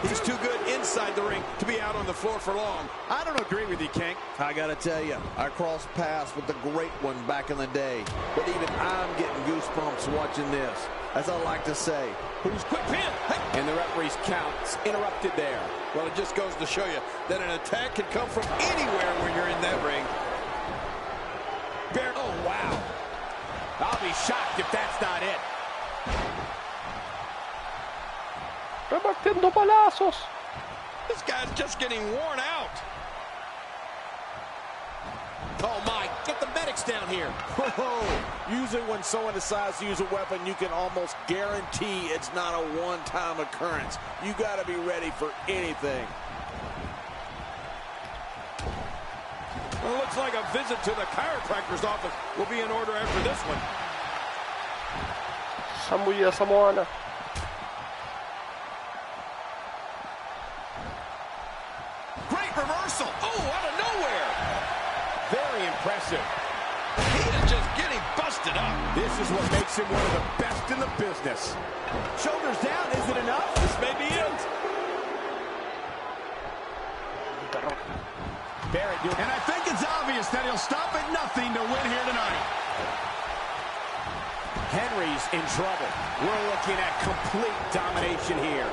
He's too good inside the ring to be out on the floor for long. I don't agree with you, King. I gotta tell you, I crossed paths with the great one back in the day, but even I'm getting goosebumps watching this. As I like to say, who's quick pin? Hey. And the referee's count's interrupted there. Well, it just goes to show you that an attack can come from anywhere when you're in that ring. Oh, wow. I'll be shocked if that's not it. Repartiendo palazos. This guy's just getting worn out. Oh, my. Get the medics down here. Usually when someone decides to use a weapon, you can almost guarantee it's not a one-time occurrence. You got to be ready for anything. Well, it looks like a visit to the chiropractor's office will be in order after this one. Zambullida samoana. Great reversal. Oh, out of nowhere. Very impressive. He is just getting busted up. This is what makes him one of the best in the business. Shoulders down, is it enough? This may be it. Barrett doing, And I think it's obvious that he'll stop at nothing to win here tonight. Henry's in trouble. We're looking at complete domination here.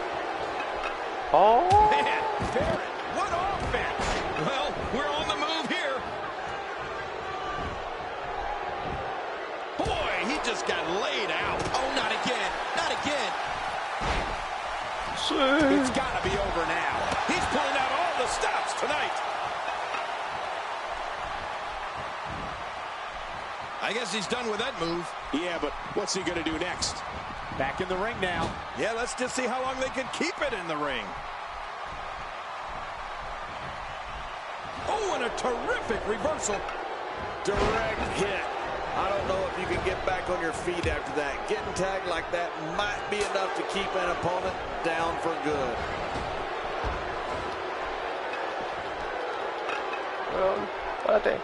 Oh. Man, Barrett, what offense. Well, we're on the move here. Boy, he just got laid out. Oh, not again. Not again. It's got to be over now. He's pulling out all the stops tonight. I guess he's done with that move. Yeah, but what's he going to do next? Back in the ring now. Yeah, let's just see how long they can keep it in the ring. Oh, and a terrific reversal. Direct hit. I don't know if you can get back on your feet after that. Getting tagged like that might be enough to keep an opponent down for good. Párate.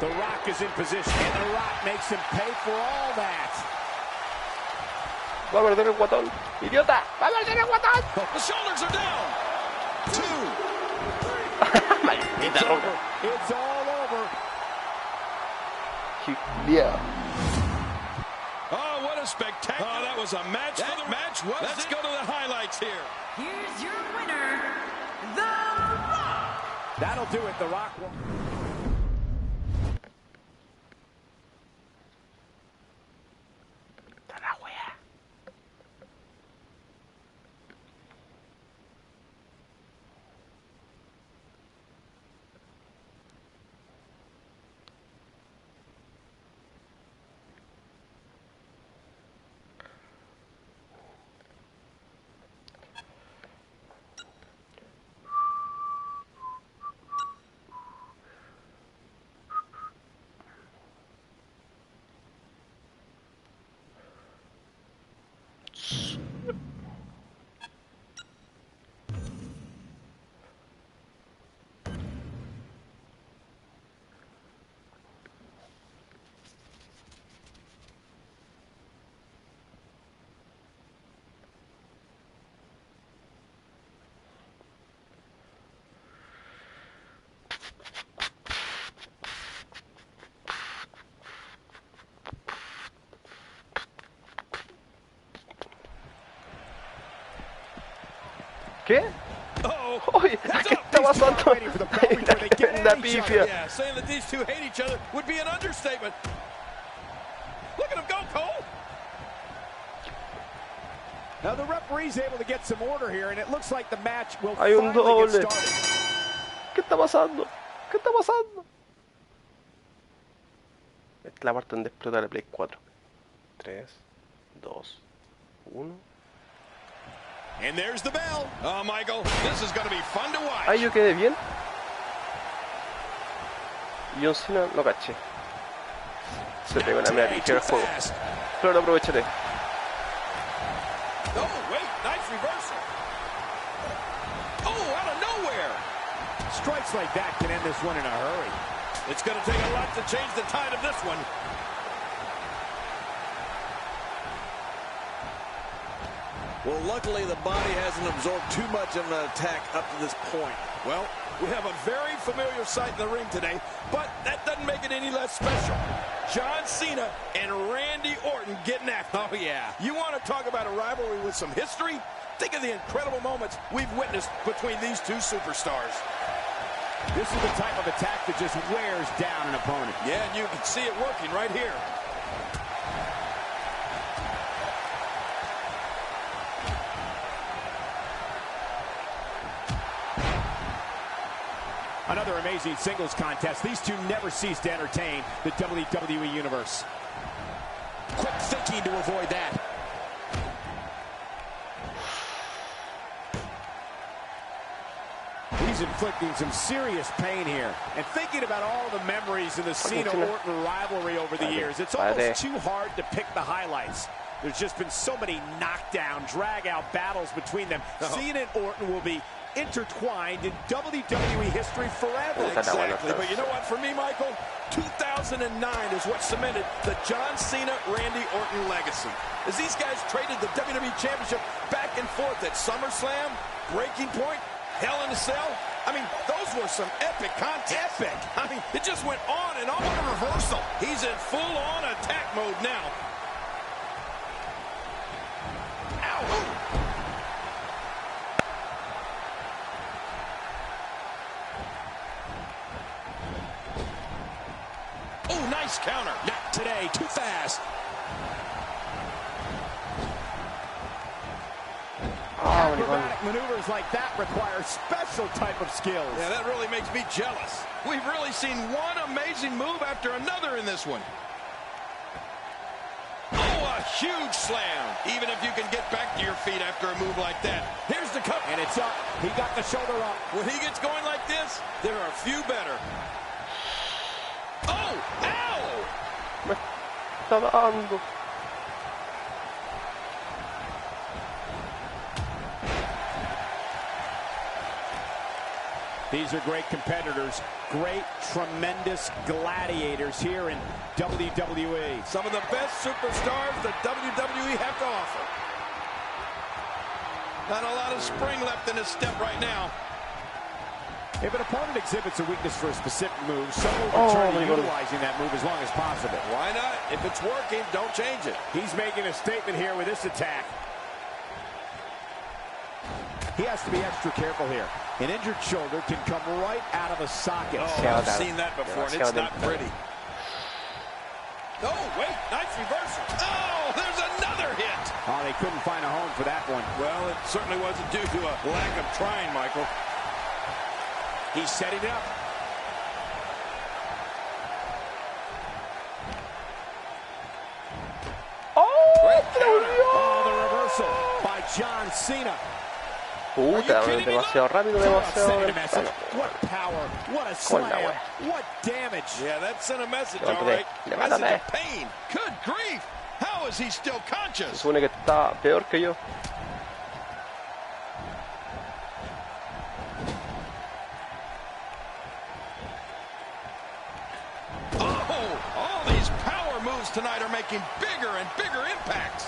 The Rock is in position, and The Rock makes him pay for all that. Va a perder el guatón. ¡Idiota! ¡Va a perder el guatón! The shoulders are down. 2. Maldita roca. It's all over. Yeah. Oh, what a spectacular. Oh, that was a match. That for the match was Let's go to the highlights here. Here's your winner, The Rock. That'll do it. The Rock will... ¿Qué? Oye, ¿qué está pasando? La pifia. Yeah, saying that these two hate each other would be an understatement. Look at him go, Cole. Now the referee's able to get some order here, and it looks like the match will Hay un finally doble. get started. ¿Qué está pasando? ¿Qué está pasando? Esta es la parte donde explota el Play 4. 3, 2, 1. And there's the bell. Oh, Michael, this is going to be fun to watch. Ahí yo quedé bien. John Cena lo caché. Se pegó una media ligera al juego. Pero lo aprovecharé. Oh, wait, nice reversal. Oh, out of nowhere. Strikes like that can end this one in a hurry. It's going to take a lot to change the tide of this one. Well, luckily the body hasn't absorbed too much of an attack up to this point. Well, we have a very familiar sight in the ring today, but that doesn't make it any less special. John Cena and Randy Orton getting after. Oh, yeah. You want to talk about a rivalry with some history? Think of the incredible moments we've witnessed between these two superstars. This is the type of attack that just wears down an opponent. Yeah, and you can see it working right here. Another amazing singles contest. These two never cease to entertain the WWE Universe. Quick thinking to avoid that. He's inflicting some serious pain here. And thinking about all the memories of the Cena-Orton rivalry over the years, it's almost too hard to pick the highlights. There's just been so many knockdown, drag-out battles between them. Cena and Orton will be intertwined in WWE history forever. Exactly, but you know what, for me, Michael, 2009 is what cemented the John Cena-Randy Orton legacy. As these guys traded the WWE Championship back and forth at SummerSlam, Breaking Point, Hell in a Cell. I mean, those were some epic contests. Epic. I mean, it just went on and on. What a reversal. He's in full-on attack mode now. Ow! Oh, nice counter. Not today. Too fast. Acrobatic maneuvers like that require special type of skills. Yeah, that really makes me jealous. We've really seen one amazing move after another in this one. Oh, a huge slam. Even if you can get back to your feet after a move like that. Here's the cover. And it's up. He got the shoulder up. When he gets going like this, there are a few better. Oh, ow! Está dando. These are great competitors, great, tremendous gladiators here in WWE. Some of the best superstars that WWE have to offer. Not a lot of spring left in his step right now. If an opponent exhibits a weakness for a specific move, some will return to utilizing that move as long as possible. Why not? If it's working, don't change it. He's making a statement here with this attack. He has to be extra careful here. An injured shoulder can come right out of the socket. Oh, I've seen that before, and it's not pretty. Oh, wait, nice reversal. Oh, there's another hit. Oh, they couldn't find a home for that one. Well, it certainly wasn't due to a lack of trying, Michael. He's setting it up. Oh, the reversal by John Cena. Puta, demasiado rápido, demasiado temprano. What power, what a slam, what damage. Yeah, that sent a message, all right. Message of pain. Good grief. How is he still conscious? Se supone que está peor que yo. Oh, all these power moves tonight are making bigger and bigger impacts.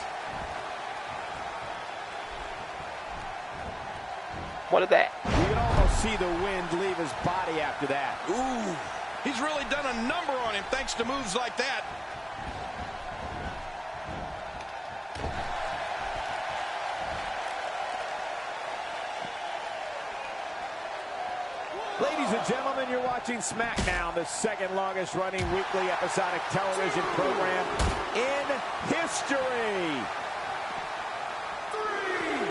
What is that? You can almost see the wind leave his body after that. Ooh, he's really done a number on him thanks to moves like that. Ladies and gentlemen, you're watching SmackDown, the second longest running weekly episodic television program in history.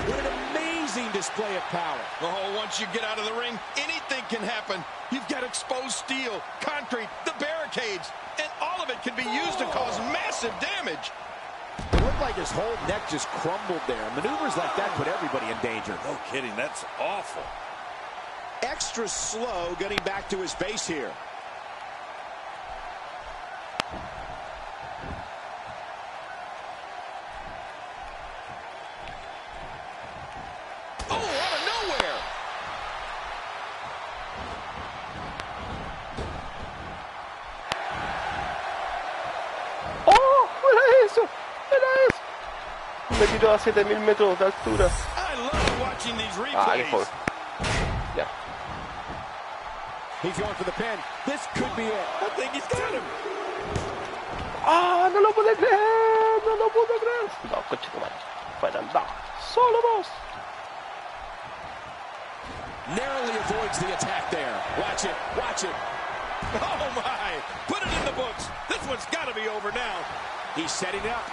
What an amazing display of power. Oh, once you get out of the ring, anything can happen. You've got exposed steel, concrete, the barricades, and all of it can be used to cause massive damage. It looked like his whole neck just crumbled there. Maneuvers like that put everybody in danger. No kidding, that's awful. Extra slow getting back to his base here. Oh, out of nowhere. ¡Oh! ¡Era eso! ¡Era eso! Me tiró a 7000 metros de altura. I love watching these replays. Ah, qué joder. Ya. He's going for the pin. This could be it. I think he's got him. ¡Ah! ¡No lo pude creer! ¡No lo pude creer! No, coche tu madre. Fueron dos. ¡Solo dos! Narrowly avoids the attack there. Watch it. Watch it. Oh, my. Put it in the books. This one's got to be over now. He's setting up.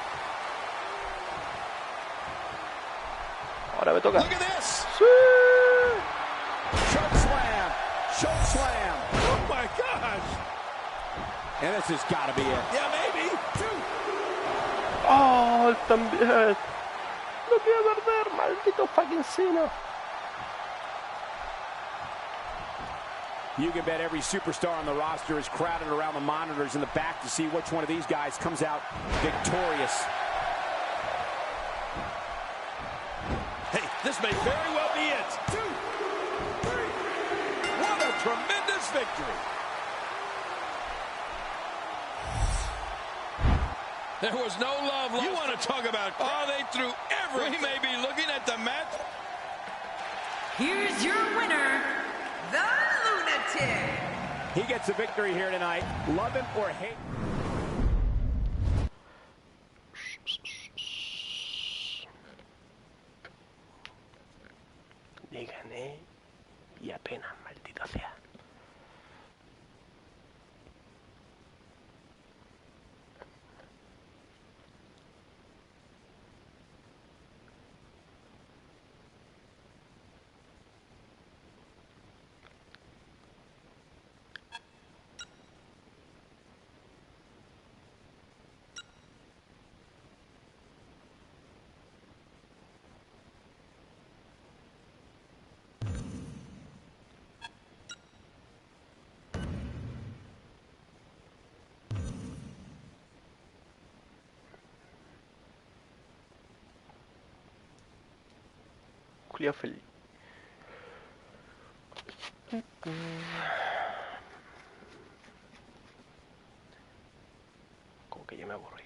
Ahora me toca. Look at this. ¡Sí! Choke slam. Choke slam. Oh, my gosh. And this has got to be it. Yeah, maybe. ¡Oh! También. No quiero perder. Maldito fucking Cena. You can bet every superstar on the roster is crowded around the monitors in the back to see which one of these guys comes out victorious. Hey, this may very well be it. 2, 3. What a tremendous victory. There was no love lost. You want to talk about, oh, they threw everything. We may be looking at the match. Here's your winner, the Lunatic. He gets a victory here tonight. Love him or hate. Le gané y apenas, maldita sea. Julio feliz. Como que ya me aburrí.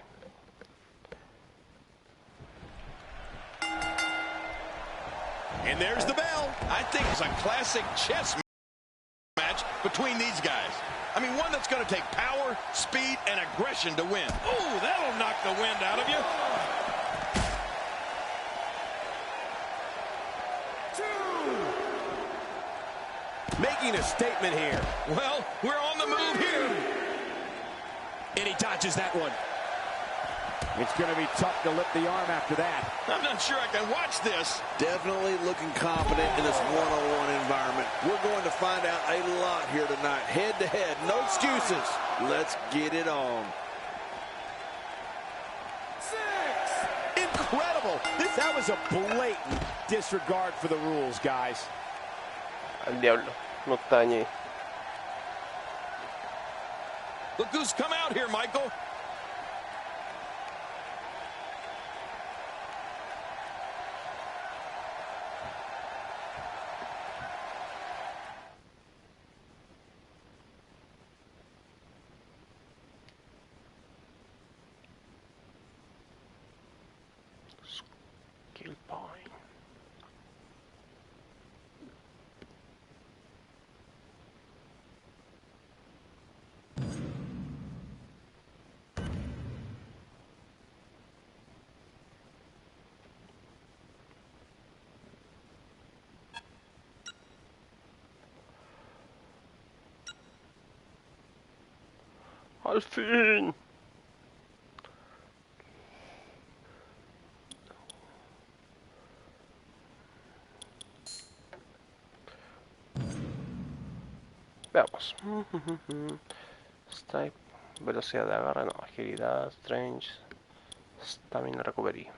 And there's the bell. I think it's a classic chess match between these guys. I mean, one that's going to take power, speed, and aggression to win. Ooh, that'll knock the wind out of you. Making a statement here. Well, we're on the move here. And he dodges that one. It's going to be tough to lift the arm after that. I'm not sure I can watch this. Definitely looking confident in this one-on-one environment. We're going to find out a lot here tonight. Head-to-head, no excuses. Let's get it on. 6. Incredible. That was a blatant disregard for the rules, guys. Al diablo, no está dañé. Look who's come out here, Michael. Kill point. Al fin. Veamos. Strike, velocidad de agarre, no, agilidad, strength, stamina, recovery.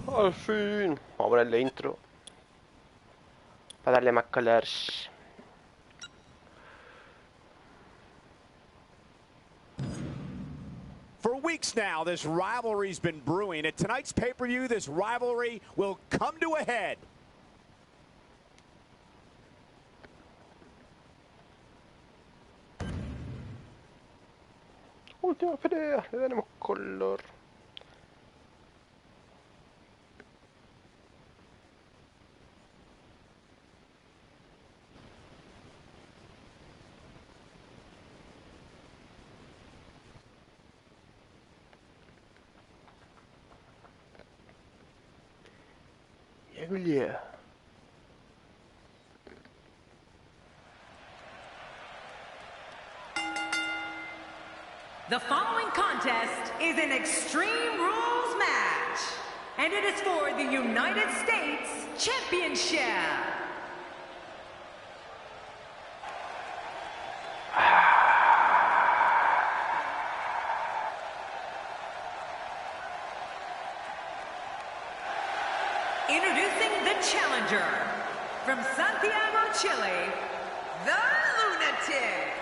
Al fin. Vamos a ponerle intro para darle más color. For weeks weeks now, this rivalry's been brewing. At tonight's pay-per-view, this rivalry will come to a head. Última pelea, le daremos color. Yeah. The following contest is an Extreme Rules match, and it is for the United States Championship. Introducing the challenger, from Santiago, Chile, the Lunatic.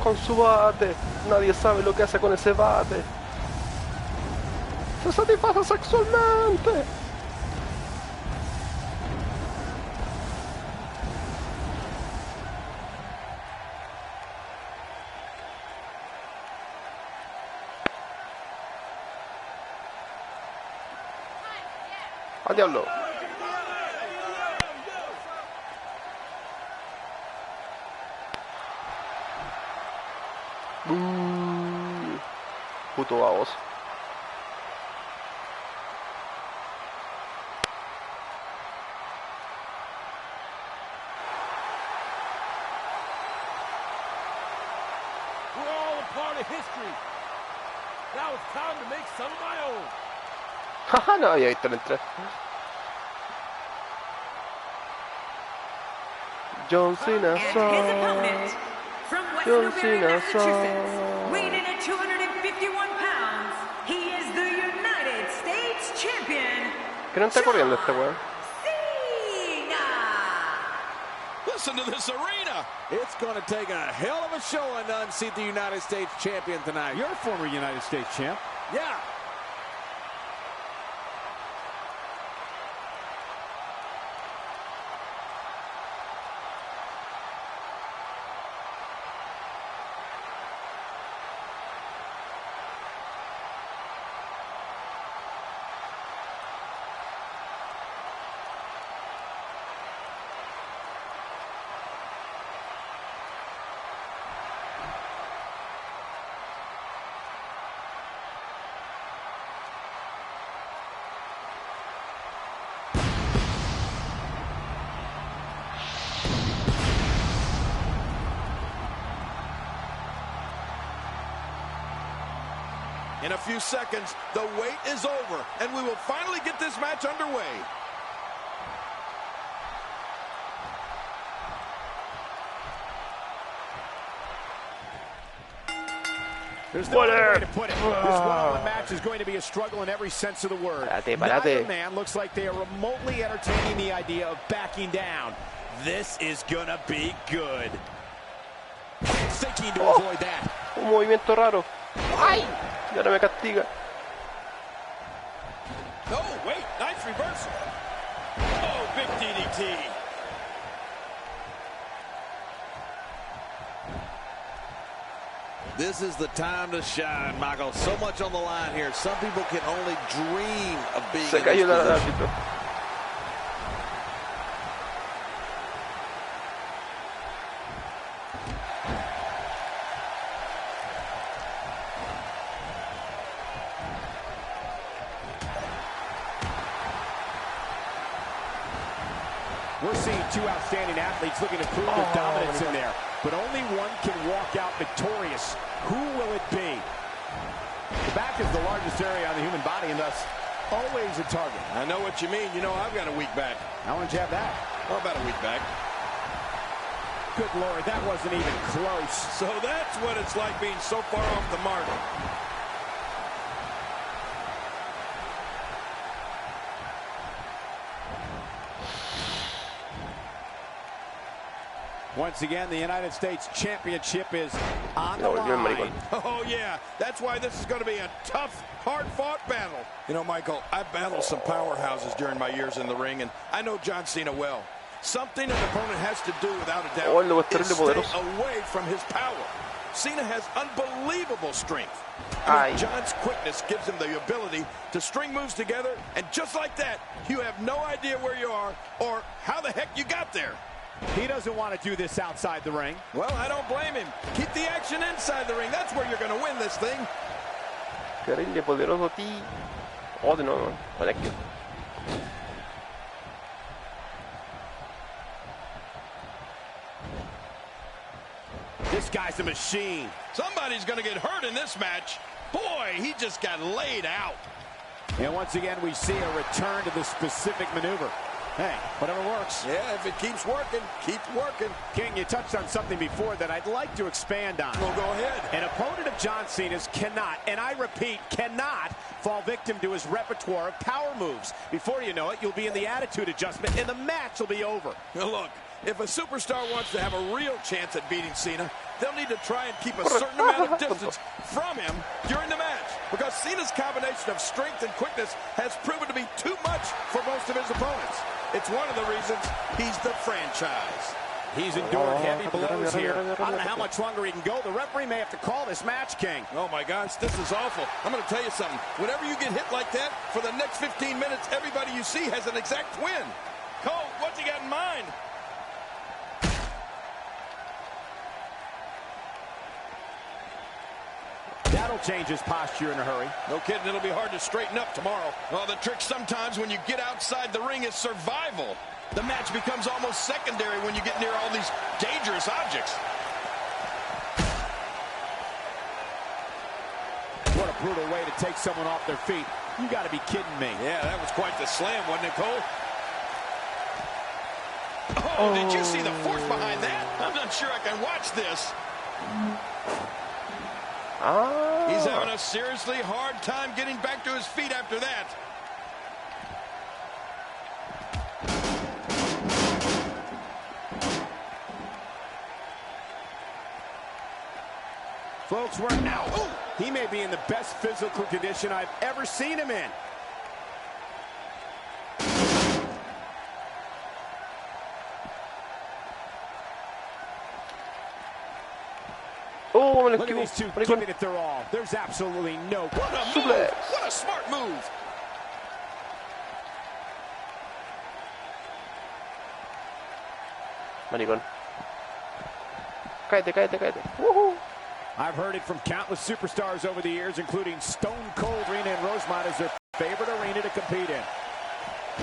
Con su bate, nadie sabe lo que hace con ese bate. Se satisface sexualmente. ¡Al diablo! Puto baboso. We're all a part of history. Now it's time to make some of my own. Haha, no había visto el entrar. John Cena And from West Newbury, Massachusetts, weighing in at 251 pounds, he is the United States Champion. ¿Qué no está corriendo este weón? Cena. Listen to this arena. It's going to take a hell of a showing to unseat the United States champion tonight. You're a former United States champ. Yeah. In a few seconds, the wait is over, and we will finally get this match underway. There's no other way to put it. This one-on-one match is going to be a struggle in every sense of the word. Neither man looks like they are remotely entertaining the idea of backing down. This is going to be good. Thinking to avoid that. Un movimiento raro. ¡Ay! Y ahora me castiga. Oh, wait, nice reversal. Oh, big DDT. This is the time to shine, Michael. So much on the line here. Some people can only dream of being Se in cayó this el position. árbitro. We're seeing two outstanding athletes looking to prove their dominance in there. But only one can walk out victorious. Who will it be? The back is the largest area on the human body and thus always a target. I know what you mean. You know, I've got a weak back. How long did you have that? How about a weak back? Good Lord, that wasn't even close. So that's what it's like being so far off the mark. Once again, the United States Championship is on the line. Oh, yeah. That's why this is going to be a tough, hard-fought battle. You know, Michael, I've battled some powerhouses during my years in the ring, and I know John Cena well. Something an opponent has to do, without a doubt, is stay away from his power. Cena has unbelievable strength. John's quickness gives him the ability to string moves together, and just like that, you have no idea where you are or how the heck you got there. He doesn't want to do this outside the ring. Well, I don't blame him. Keep the action inside the ring. That's where you're going to win this thing. Terrible poderoso ti. Oh, no. Thank you. This guy's a machine. Somebody's going to get hurt in this match. Boy, he just got laid out. And once again, we see a return to the specific maneuver. Hey, whatever works. Yeah, if it keeps working, keep working. King, you touched on something before that I'd like to expand on. Well, go ahead. An opponent of John Cena's cannot, and I repeat, cannot fall victim to his repertoire of power moves. Before you know it, you'll be in the attitude adjustment, and the match will be over. Now look, if a superstar wants to have a real chance at beating Cena, they'll need to try and keep a certain amount of distance from him during the match, because Cena's combination of strength and quickness has proven to be too much for most of his opponents. It's one of the reasons he's the franchise. He's endured heavy blows here. I don't know how much longer he can go. The referee may have to call this match, King. Oh, my gosh, this is awful. I'm going to tell you something. Whenever you get hit like that, for the next 15 minutes, everybody you see has an exact win. Cole, what's he got in mind? That'll change his posture in a hurry. No kidding, it'll be hard to straighten up tomorrow. Well, the trick sometimes when you get outside the ring is survival. The match becomes almost secondary when you get near all these dangerous objects. What a brutal way to take someone off their feet. You got to be kidding me. Yeah, that was quite the slam, wasn't it, Cole? Oh, did you see the force behind that? I'm not sure I can watch this. He's having a seriously hard time getting back to his feet after that. Folks, we're now. He may be in the best physical condition I've ever seen him in. Oh, look at these two giving it their all. There's absolutely no. What a move! What a smart move! Maricón. Cállate. Woohoo! I've heard it from countless superstars over the years, including Stone Cold Arena in Rosemont as their favorite arena to compete in.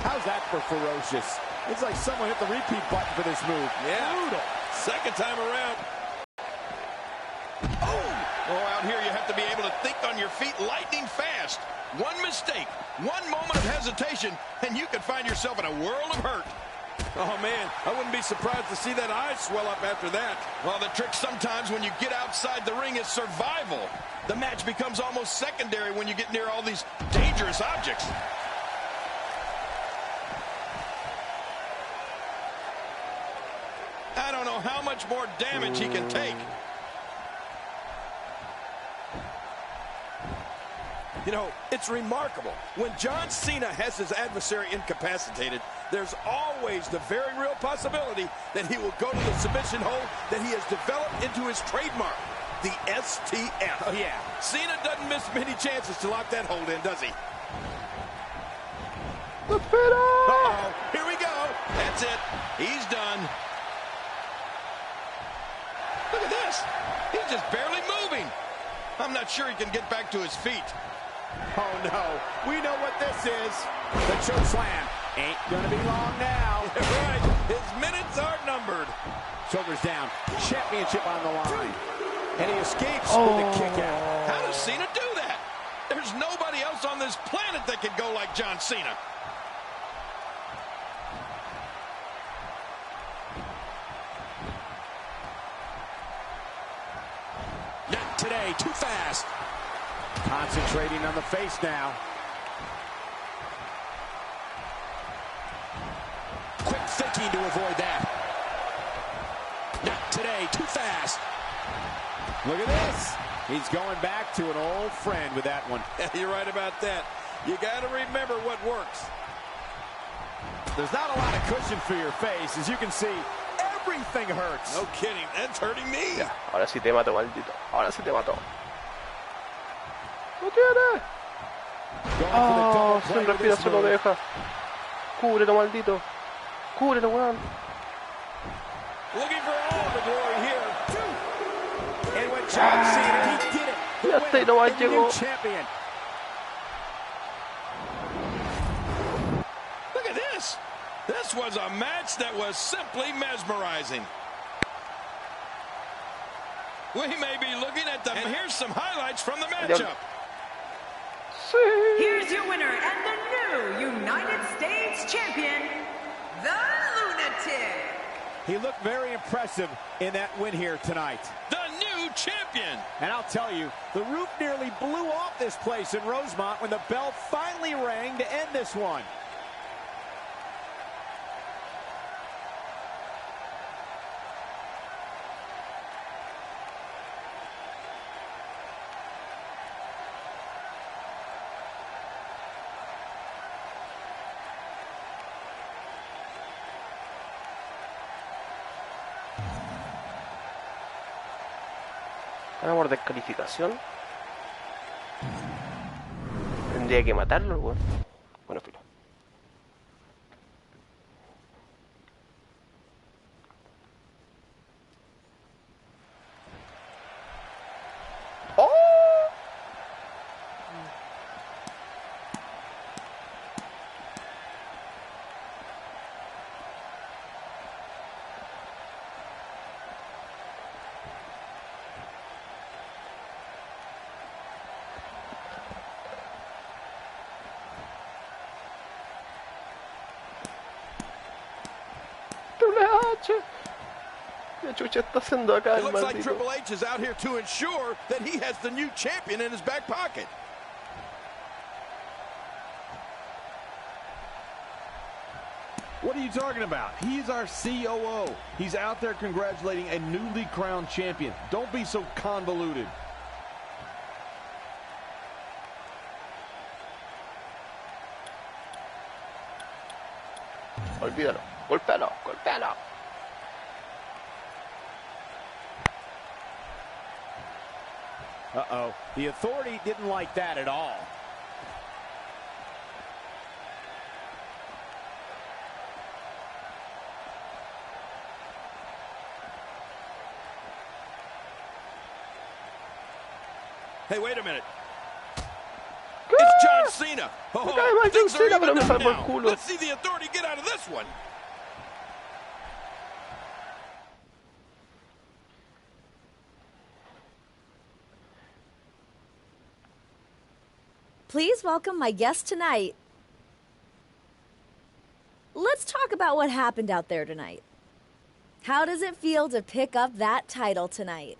How's that for ferocious? It's like someone hit the repeat button for this move. Yeah. Brutal. Second time around. Oh, out here you have to be able to think on your feet lightning fast. One mistake, one moment of hesitation, and you could find yourself in a world of hurt. Oh, man, I wouldn't be surprised to see that eye swell up after that. Well, the trick sometimes when you get outside the ring is survival. The match becomes almost secondary when you get near all these dangerous objects. I don't know how much more damage he can take. You know, it's remarkable. When John Cena has his adversary incapacitated, there's always the very real possibility that he will go to the submission hold that he has developed into his trademark, the STF. Oh, yeah. Cena doesn't miss many chances to lock that hold in, does he? Uh-oh. Here we go. That's it. He's done. Look at this. He's just barely moving. I'm not sure he can get back to his feet. Oh, no. We know what this is. The choke slam. Ain't gonna be long now. Right. His minutes are numbered. Shoulders down. Championship on the line. And he escapes with a kick out. How does Cena do that? There's nobody else on this planet that can go like John Cena. Not today. Too fast. Concentrating on the face now. Quick thinking to avoid that. too fast. Look at this. He's going back to an old friend with that one. You're right about that. You got to remember what works. There's not a lot of cushion for your face. As you can see, everything hurts. No kidding. That's hurting me. Ahora sí te mato, maldito. Ahora sí te mato. ¡No tiene! ¡Oh! Sin respirar se lo deja. Cúbrelo, maldito. Cúbrelo, weón. Looking for all the glory here. And when John Cena, he did it. Ya está, nomás llegó. Champion. Look at this. This was a match that was simply mesmerizing. We may be looking at them. And here's some highlights from the matchup. Here's your winner and the new United States Champion, the Lunatic. He looked very impressive in that win here tonight. The new champion. And I'll tell you, the roof nearly blew off this place in Rosemont when the bell finally rang to end this one. Ganamos por descalificación. Tendría que matarlo, weón. Bueno, filo. ¡Oh! ¿Qué chucha está haciendo acá It el looks like maldito? Triple H is out here to ensure that he has the new champion in his back pocket. What are you talking about? He's our COO. He's out there congratulating a newly crowned champion. Don't be so convoluted. Olvídalo. Golpéalo, golpéalo. Uh-oh. The Authority didn't like that at all. Hey, wait a minute. It's John Cena. Me cae mal John things are Cena, pero even me up salvo el now. culo. Let's see the Authority get out of this one. Please welcome my guest tonight. Let's talk about what happened out there tonight. How does it feel to pick up that title tonight?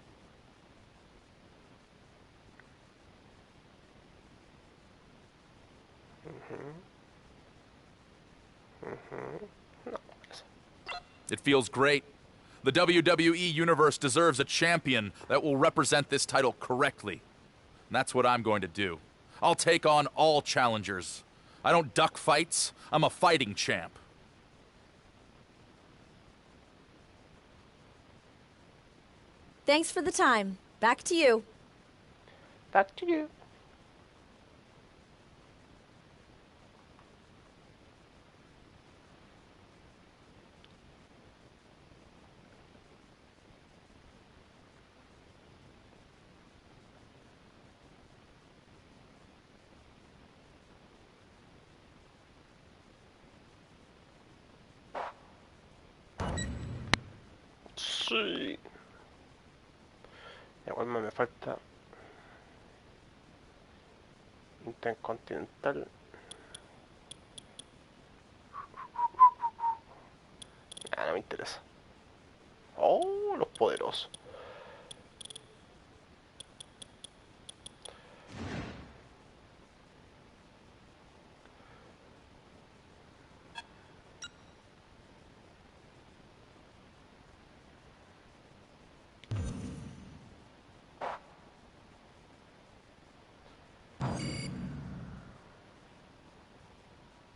It feels great. The WWE Universe deserves a champion that will represent this title correctly. And that's what I'm going to do. I'll take on all challengers. I don't duck fights. I'm a fighting champ. Thanks for the time. Back to you. Back to you. Sí. Igual me falta Intercontinental. Ah, no me interesa. Oh, los poderosos.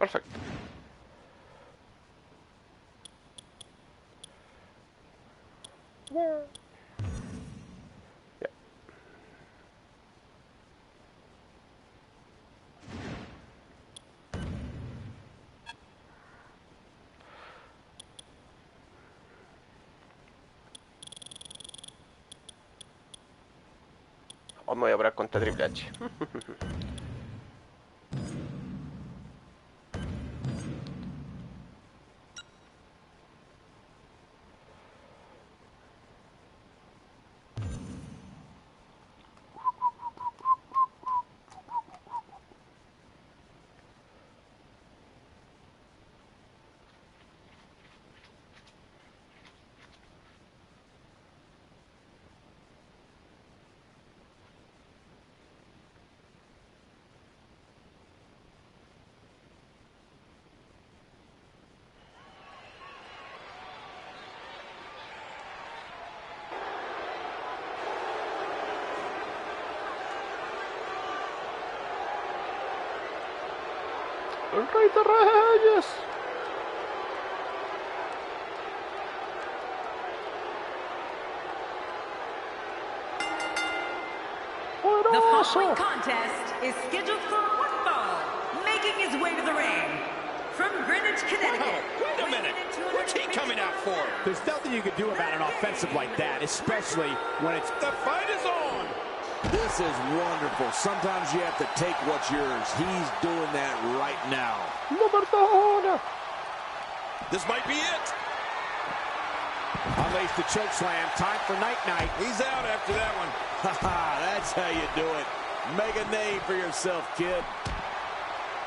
Perfecto. Ya. O me voy a parar contra Triple H. ¡El Rey de Reyes! The following contest is scheduled for one fall. Making his way to the ring from Greenwich, Connecticut. Wait a minute. What's he coming out for? There's nothing you can do about an offensive like that, especially when it's The fight is on. This is wonderful. Sometimes you have to take what's yours. He's doing that right now. ¡No perdona! This might be it. unleash the choke slam. Time for night-night. He's out after that one. That's how you do it. Make a name for yourself, kid.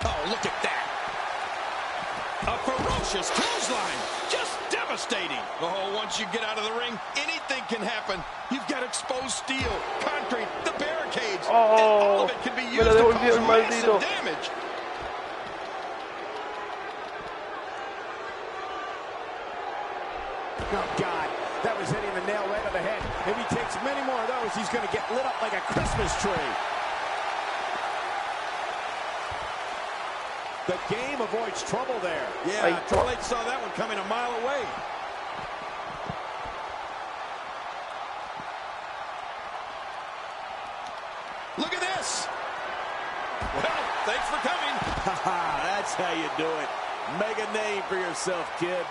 Oh, look at that. A ferocious clothesline. Just devastating. Oh, once you get out of the ring, anything can happen. You've got exposed steel, concrete, the barricades. And all of it can be used to cause massive damage. Oh, God. That was hitting the nail right on the head. If he takes many more of those, he's going to get lit up like a Christmas tree. The game avoids trouble there. Yeah, Triple H saw that one coming a mile away. Look at this. Well, thanks for coming. That's how you do it. Make a name for yourself, kid.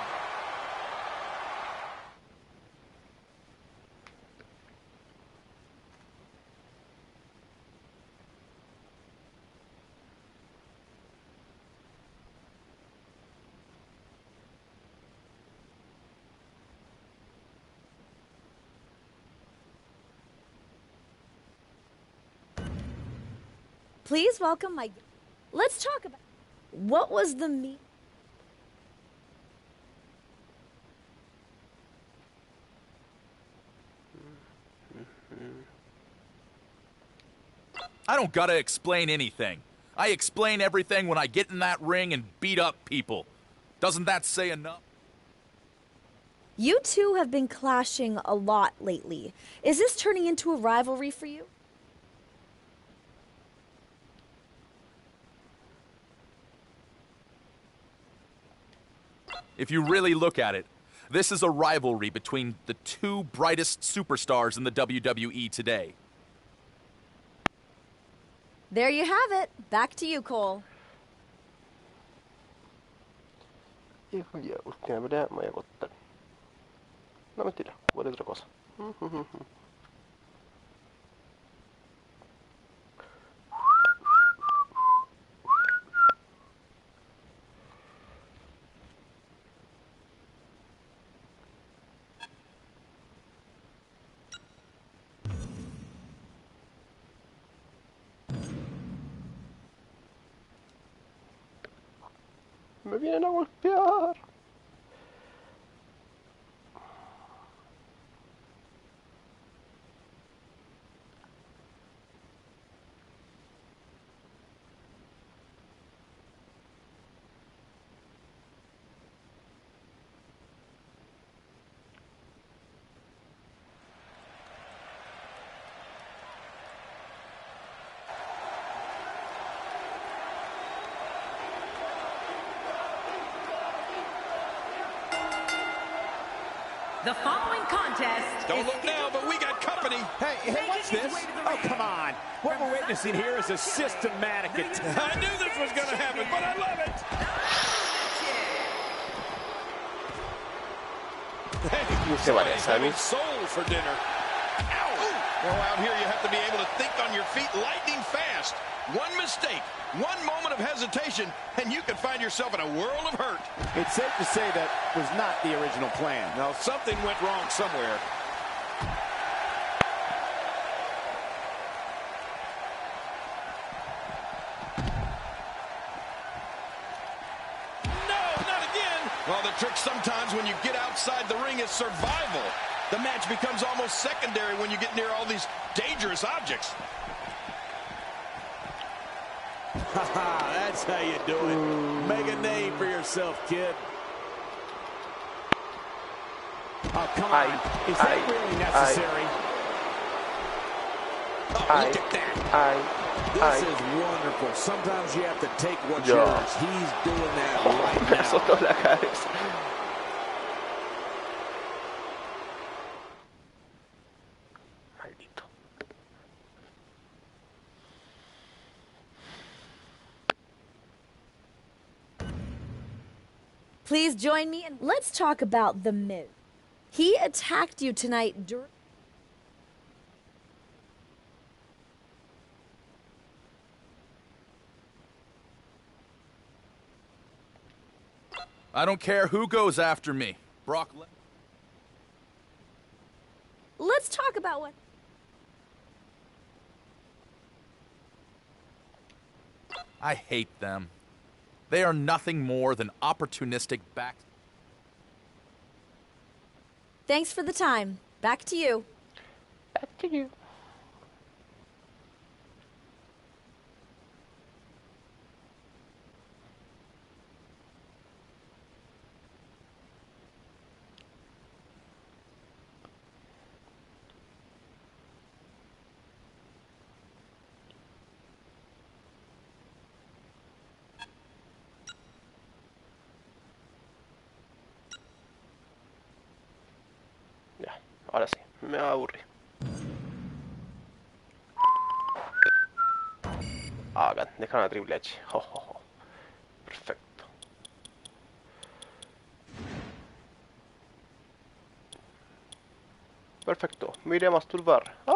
Please welcome my... Let's talk about... What was the meat? I don't gotta explain anything. I explain everything when I get in that ring and beat up people. Doesn't that say enough? You two have been clashing a lot lately. Is this turning into a rivalry for you? If you really look at it, this is a rivalry between the two brightest superstars in the WWE today. There you have it. Back to you, Cole. Híjole, última pelea, me voy a acostar. No, mentira, jugaré otra cosa. Me vienen a golpear. The following contest Don't is look now, but we got company. Hey, what's this? Oh, come on. What we're witnessing here is a systematic attack. I knew this was going to happen, but I love it. Hey, Sami. somebody soul for dinner. Ow. Well, out here you have to be able to think on your feet lightning fast. One mistake, one moment of hesitation, and you could find yourself in a world of hurt. It's safe to say that was not the original plan. Now, something went wrong somewhere. No, not again. Well, the trick sometimes when you get outside the ring is survival. The match becomes almost secondary when you get near all these dangerous objects. That's how you do it. Make a name for yourself, kid. Oh, come on. Is that really necessary? Oh, look at that. This is wonderful. Sometimes you have to take what's yours. He's doing that right now. Soltó la cabeza. Maldito. Please join me and let's talk about The Miz. He attacked you tonight during... I don't care who goes after me. Brock Lesnar. Let's talk about what... I hate them. They are nothing more than opportunistic back. Thanks for the time. Back to you. Back to you. Ahora sí, me aburrí. Hagan, dejan a Triple H. Jo, jo, jo. Perfecto. Perfecto, me iré a masturbar. ¡Ah!